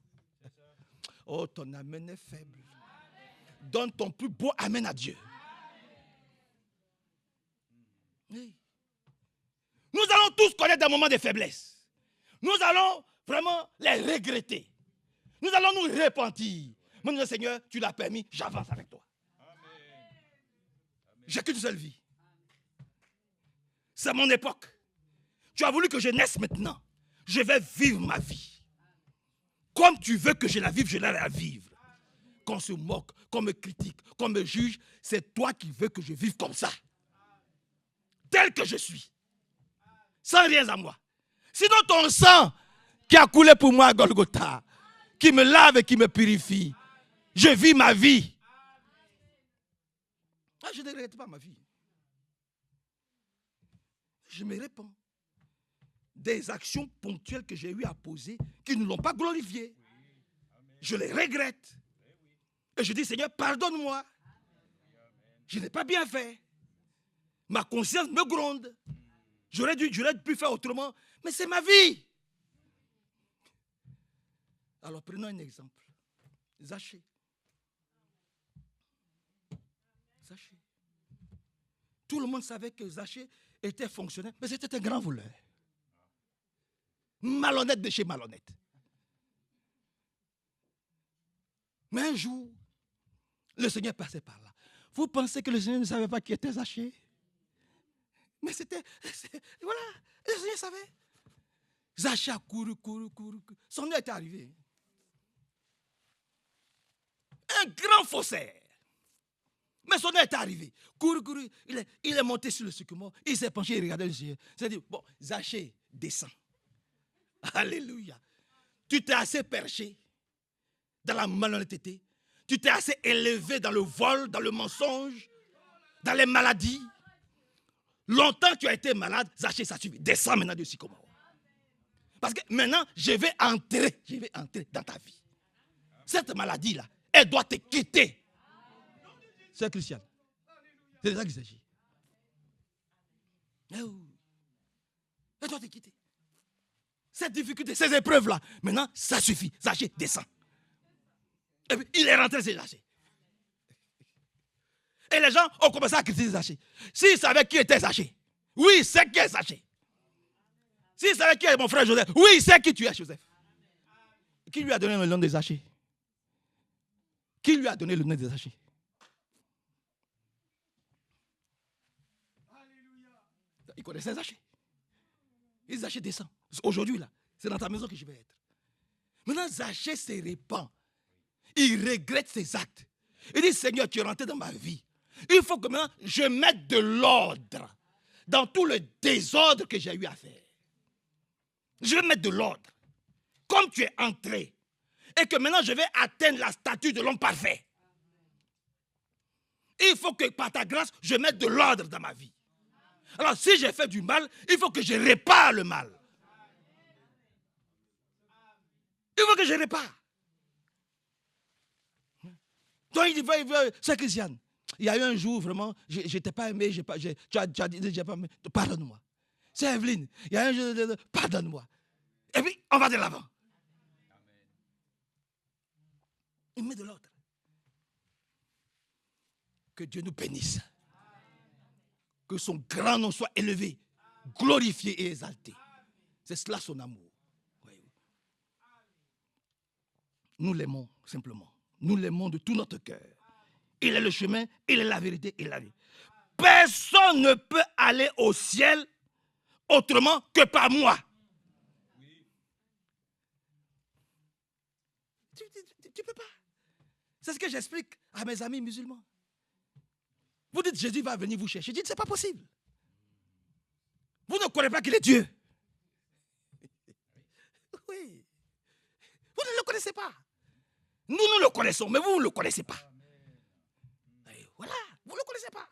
Oh, ton amen est faible. Donne ton plus beau amen à Dieu. Oui. Nous allons tous connaître des moments de faiblesse. Nous allons vraiment les regretter. Nous allons nous repentir. Mais nous disons, Seigneur, tu l'as permis, j'avance avec toi. J'ai qu'une seule vie. C'est mon époque. Tu as voulu que je naisse maintenant. Je vais vivre ma vie. Comme tu veux que je la vive, je vais la vivre. Qu'on se moque, qu'on me critique, qu'on me juge, c'est toi qui veux que je vive comme ça. Tel que je suis. Sans rien à moi. Sinon ton sang qui a coulé pour moi à Golgotha, qui me lave et qui me purifie, je vis ma vie. Ah, je ne regrette pas ma vie. Je me répands. Des actions ponctuelles que j'ai eu à poser qui ne l'ont pas glorifié. Je les regrette. Et je dis, Seigneur, pardonne-moi. Je n'ai pas bien fait. Ma conscience me gronde. J'aurais pu faire autrement, mais c'est ma vie. Alors prenons un exemple. Zachée. Zachée. Tout le monde savait que Zachée était fonctionnaire, mais c'était un grand voleur. Malhonnête de chez malhonnête. Mais un jour, le Seigneur passait par là. Vous pensez que le Seigneur ne savait pas qui était Zachée? Mais voilà, le Seigneur savait. Zachée a couru. Son heure était arrivé. Un grand faussaire. Mais son heure était arrivé. Couru. Il est monté sur le sycomore. Il s'est penché et regardait le Seigneur. Il s'est dit, bon, Zachée, descends. Alléluia. Tu t'es assez perché dans la malhonnêteté. Tu t'es assez élevé dans le vol, dans le mensonge, dans les maladies. Longtemps tu as été malade, Zachée, ça suffit. Descends maintenant du sycomore. Parce que maintenant, je vais entrer dans ta vie. Cette maladie-là, elle doit te quitter. C'est Christian. C'est de ça qu'il s'agit. Elle doit te quitter. Cette difficulté, ces épreuves-là, maintenant, ça suffit. Zachée, descend. Et puis, il est rentré, c'est Zachée. Et les gens ont commencé à critiquer Zachée. S'ils savaient qui était Zachée, oui, c'est qui est Zachée. S'ils savaient qui est mon frère Joseph, oui, c'est qui tu es, Joseph. Qui lui a donné le nom de Zachée? Qui lui a donné le nom de Zachée? Il connaissait Zachée. Et Zachée descend. Aujourd'hui, là, c'est dans ta maison que je vais être. Maintenant, Zachée se répand. Il regrette ses actes. Il dit, Seigneur, tu es rentré dans ma vie. Il faut que maintenant, je mette de l'ordre dans tout le désordre que j'ai eu à faire. Je vais mettre de l'ordre. Comme tu es entré. Et que maintenant, je vais atteindre la statue de l'homme parfait. Il faut que par ta grâce, je mette de l'ordre dans ma vie. Alors, si j'ai fait du mal, il faut que je répare le mal. Il faut que je répare. Donc, il veut, c'est Christiane. Il y a eu un jour, vraiment, je n'étais pas aimé, tu as dit, j'ai pas aimé, pardonne-moi. C'est Evelyne. Il y a un jour, pardonne-moi. Et puis, on va de l'avant. Il met de l'ordre. Que Dieu nous bénisse. Que son grand nom soit élevé, glorifié et exalté. C'est cela son amour. Nous l'aimons simplement. Nous l'aimons de tout notre cœur. Il est le chemin, il est la vérité et la vie. Personne ne peut aller au ciel autrement que par moi. Tu ne peux pas. C'est ce que j'explique à mes amis musulmans. Vous dites Jésus va venir vous chercher. Je dis ce n'est pas possible. Vous ne connaissez pas qu'il est Dieu. Oui. Vous ne le connaissez pas. Nous le connaissons, mais vous ne le connaissez pas. Et voilà, vous ne le connaissez pas.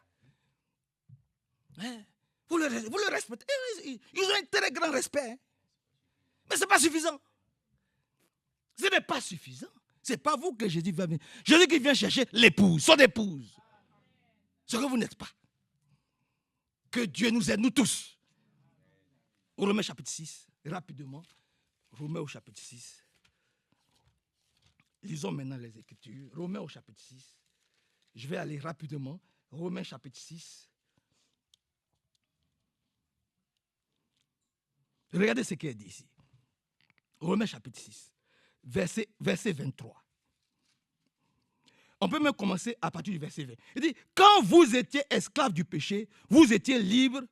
Hein? Vous le respectez. Ils ont un très grand respect. Hein? Mais ce n'est pas suffisant. Ce n'est pas suffisant. Ce n'est pas vous que Jésus va venir. Jésus qui vient chercher l'épouse, son épouse. Ce que vous n'êtes pas. Que Dieu nous aide, nous tous. Romains chapitre 6, rapidement. Romains au chapitre 6. Lisons maintenant les Écritures. Romains au chapitre 6. Je vais aller rapidement. Romains chapitre 6. Regardez ce qui est dit ici. Romains chapitre 6, verset 23. On peut même commencer à partir du verset 20. Il dit, quand vous étiez esclaves du péché, vous étiez libres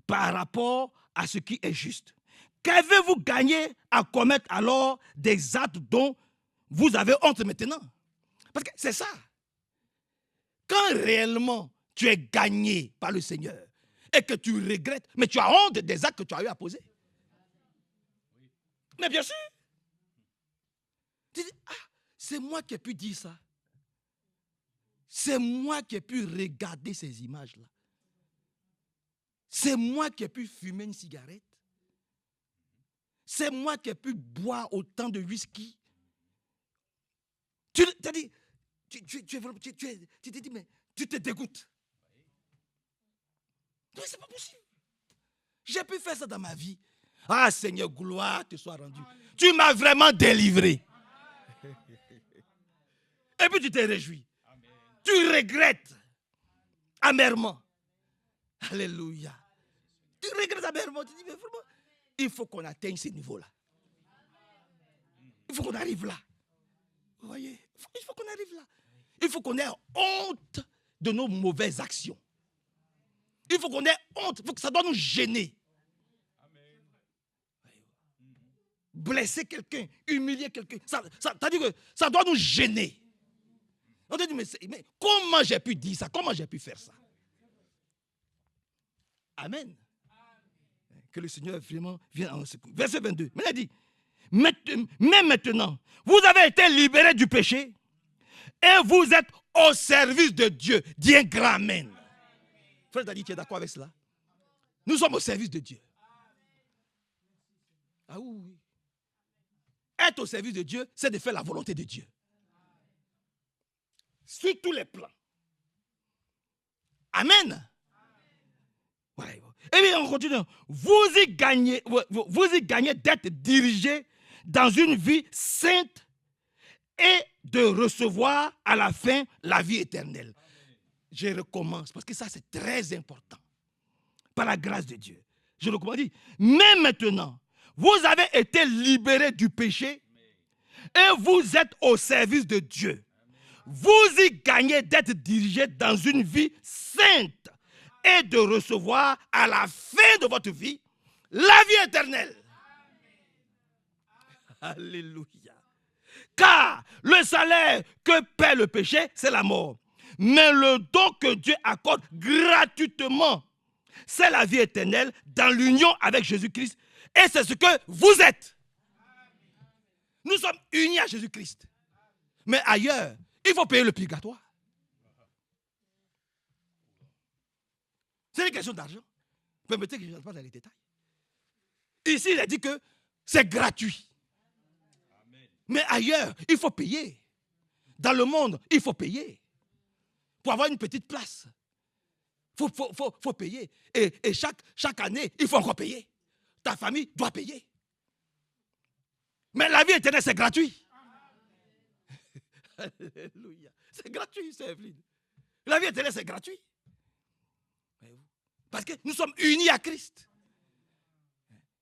par rapport à ce qui est juste. Qu'avez-vous gagné à commettre alors des actes dont vous avez honte maintenant? Parce que c'est ça. Quand réellement tu es gagné par le Seigneur et que tu regrettes, mais tu as honte des actes que tu as eu à poser. Mais bien sûr. Tu dis, ah, c'est moi qui ai pu dire ça. C'est moi qui ai pu regarder ces images-là. C'est moi qui ai pu fumer une cigarette. C'est moi qui ai pu boire autant de whisky. Tu te dis, mais tu te dégoûtes. Non, c'est pas possible. J'ai pu faire ça dans ma vie. Ah Seigneur, gloire te soit rendue. Tu m'as vraiment délivré. Et puis tu te réjouis. Tu regrettes amèrement. Alléluia. Tu regrettes amèrement. Tu dis, mais vraiment, il faut qu'on atteigne ce niveau-là. Il faut qu'on arrive là. Vous voyez, il faut qu'on arrive là. Il faut qu'on ait honte de nos mauvaises actions. Il faut qu'on ait honte. Il faut que ça doit nous gêner. Blesser quelqu'un, humilier quelqu'un, ça dit que ça doit nous gêner. On te dit, mais comment j'ai pu dire ça? Comment j'ai pu faire ça? Amen. Que le Seigneur vraiment vienne en secours. Verset 22. Mais il dit, mais maintenant, vous avez été libérés du péché et vous êtes au service de Dieu. Dis un grand amen. Frère Dadi, tu es d'accord avec cela? Nous sommes au service de Dieu. Ah oui. Être au service de Dieu, c'est de faire la volonté de Dieu. Sur tous les plans. Amen. Ouais. Et bien on continue. Vous y gagnez d'être dirigé dans une vie sainte et de recevoir à la fin la vie éternelle. Je recommence parce que ça c'est très important. Par la grâce de Dieu. Je recommence. Mais maintenant, vous avez été libérés du péché et vous êtes au service de Dieu. Vous y gagnez d'être dirigé dans une vie sainte et de recevoir à la fin de votre vie la vie éternelle. Alléluia. Car le salaire que paie le péché, c'est la mort. Mais le don que Dieu accorde gratuitement, c'est la vie éternelle dans l'union avec Jésus-Christ. Et c'est ce que vous êtes. Nous sommes unis à Jésus-Christ. Mais ailleurs, il faut payer le purgatoire. C'est une question d'argent. Permettez que je n'entre pas dans les détails. Ici, il a dit que c'est gratuit. Mais ailleurs, il faut payer. Dans le monde, il faut payer. Pour avoir une petite place, il faut payer. Et chaque année, il faut encore payer. Ta famille doit payer. Mais la vie éternelle, c'est gratuit. Alléluia. C'est gratuit, c'est Evelyne. La vie éternelle, c'est gratuit. Parce que nous sommes unis à Christ.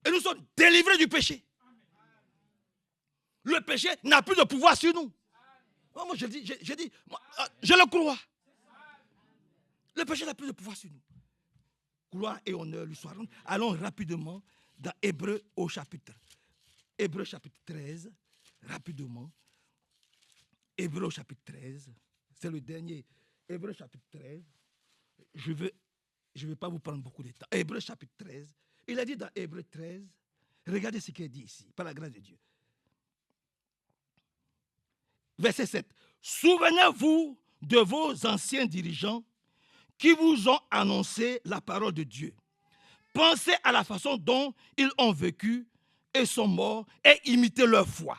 Et nous sommes délivrés du péché. Le péché n'a plus de pouvoir sur nous. Moi, je dis, je le crois. Le péché n'a plus de pouvoir sur nous. Gloire et honneur lui soient rendus. Allons rapidement dans Hébreux au chapitre. Hébreux chapitre 13. Rapidement. Hébreux au chapitre 13. C'est le dernier. Hébreux chapitre 13. Je ne vais pas vous prendre beaucoup de temps. Hébreux chapitre 13. Il a dit dans Hébreux 13. Regardez ce qu'il est dit ici. Par la grâce de Dieu. Verset 7. Souvenez-vous de vos anciens dirigeants qui vous ont annoncé la parole de Dieu. Pensez à la façon dont ils ont vécu et sont morts et imitez leur foi.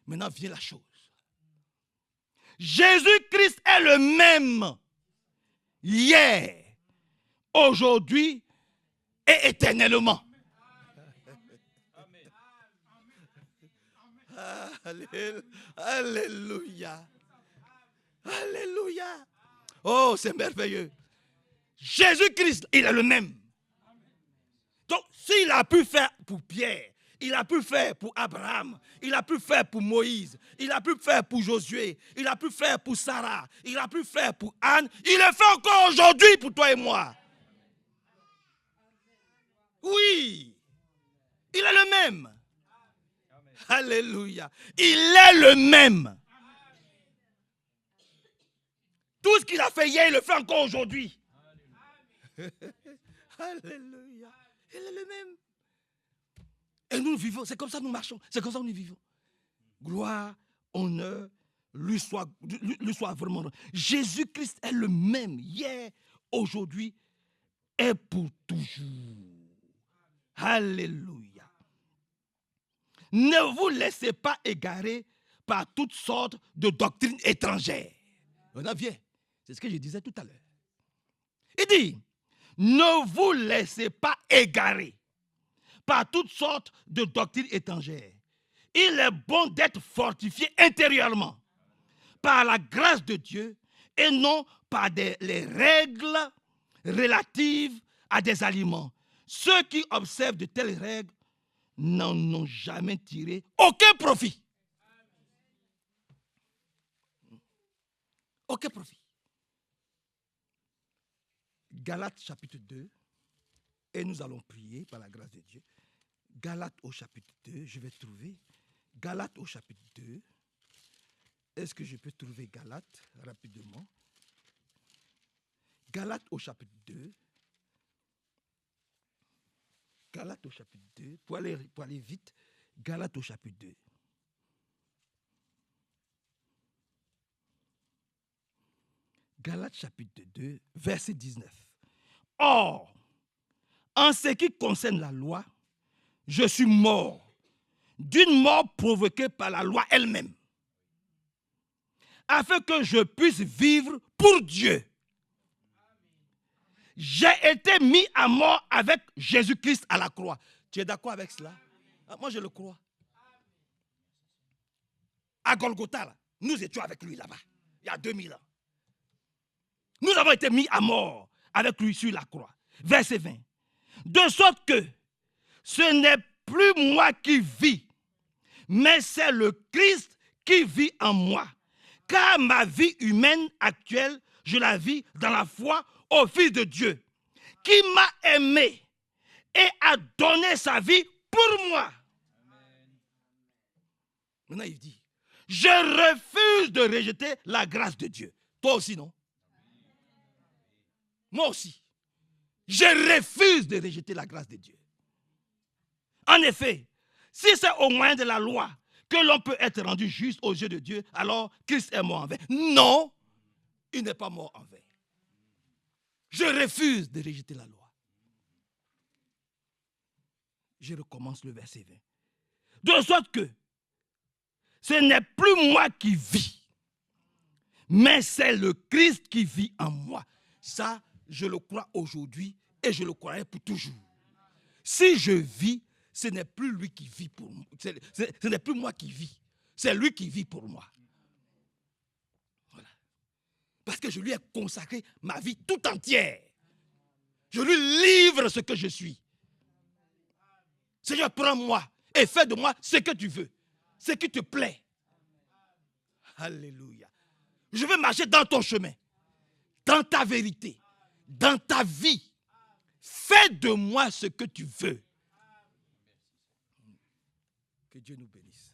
Maintenant vient la chose. Jésus-Christ est le même hier, aujourd'hui et éternellement. Alléluia. Alléluia. Oh, c'est merveilleux. Jésus-Christ, il est le même. Donc, s'il a pu faire pour Pierre, il a pu faire pour Abraham, il a pu faire pour Moïse, il a pu faire pour Josué, il a pu faire pour Sarah, il a pu faire pour Anne, il le fait encore aujourd'hui pour toi et moi. Oui, il est le même. Alléluia. Il est le même. Tout ce qu'il a fait hier, il le fait encore aujourd'hui. Alléluia. Il est le même. Et nous vivons, c'est comme ça que nous marchons, c'est comme ça que nous vivons. Gloire, honneur, lui soit vraiment. Jésus-Christ est le même hier, aujourd'hui et pour toujours. Alléluia. Ne vous laissez pas égarer par toutes sortes de doctrines étrangères. On en vient. C'est ce que je disais tout à l'heure. Il dit, ne vous laissez pas égarer par toutes sortes de doctrines étrangères. Il est bon d'être fortifié intérieurement par la grâce de Dieu et non par les règles relatives à des aliments. Ceux qui observent de telles règles n'en ont jamais tiré aucun profit. Aucun profit. Galates chapitre 2, et nous allons prier par la grâce de Dieu. Galates au chapitre 2, je vais trouver. Galates au chapitre 2. Est-ce que je peux trouver Galates rapidement? Galates au chapitre 2. Galates au chapitre 2. Pour aller vite, Galates au chapitre 2. Galates chapitre 2, verset 19. Or, en ce qui concerne la loi, je suis mort, d'une mort provoquée par la loi elle-même, afin que je puisse vivre pour Dieu. J'ai été mis à mort avec Jésus-Christ à la croix. Tu es d'accord avec cela? Moi, je le crois. À Golgotha, là, nous étions avec lui là-bas, il y a 2000 ans. Nous avons été mis à mort avec lui sur la croix. Verset 20. De sorte que ce n'est plus moi qui vis, mais c'est le Christ qui vit en moi. Car ma vie humaine actuelle, je la vis dans la foi au Fils de Dieu, qui m'a aimé et a donné sa vie pour moi. Amen. Maintenant, il dit, je refuse de rejeter la grâce de Dieu. Toi aussi, non? Moi aussi. Je refuse de rejeter la grâce de Dieu. En effet, si c'est au moyen de la loi que l'on peut être rendu juste aux yeux de Dieu, alors Christ est mort en vain. Non, il n'est pas mort en vain. Je refuse de rejeter la loi. Je recommence le verset 20. De sorte que ce n'est plus moi qui vis, mais c'est le Christ qui vit en moi. Ça, je le crois aujourd'hui et je le croirai pour toujours. Si je vis, ce n'est plus lui qui vit pour moi. Ce n'est plus moi qui vis. C'est lui qui vit pour moi. Voilà. Parce que je lui ai consacré ma vie tout entière. Je lui livre ce que je suis. Seigneur, prends-moi et fais de moi ce que tu veux. Ce qui te plaît. Alléluia. Je veux marcher dans ton chemin. Dans ta vérité. Dans ta vie. Fais de moi ce que tu veux. Que Dieu nous bénisse.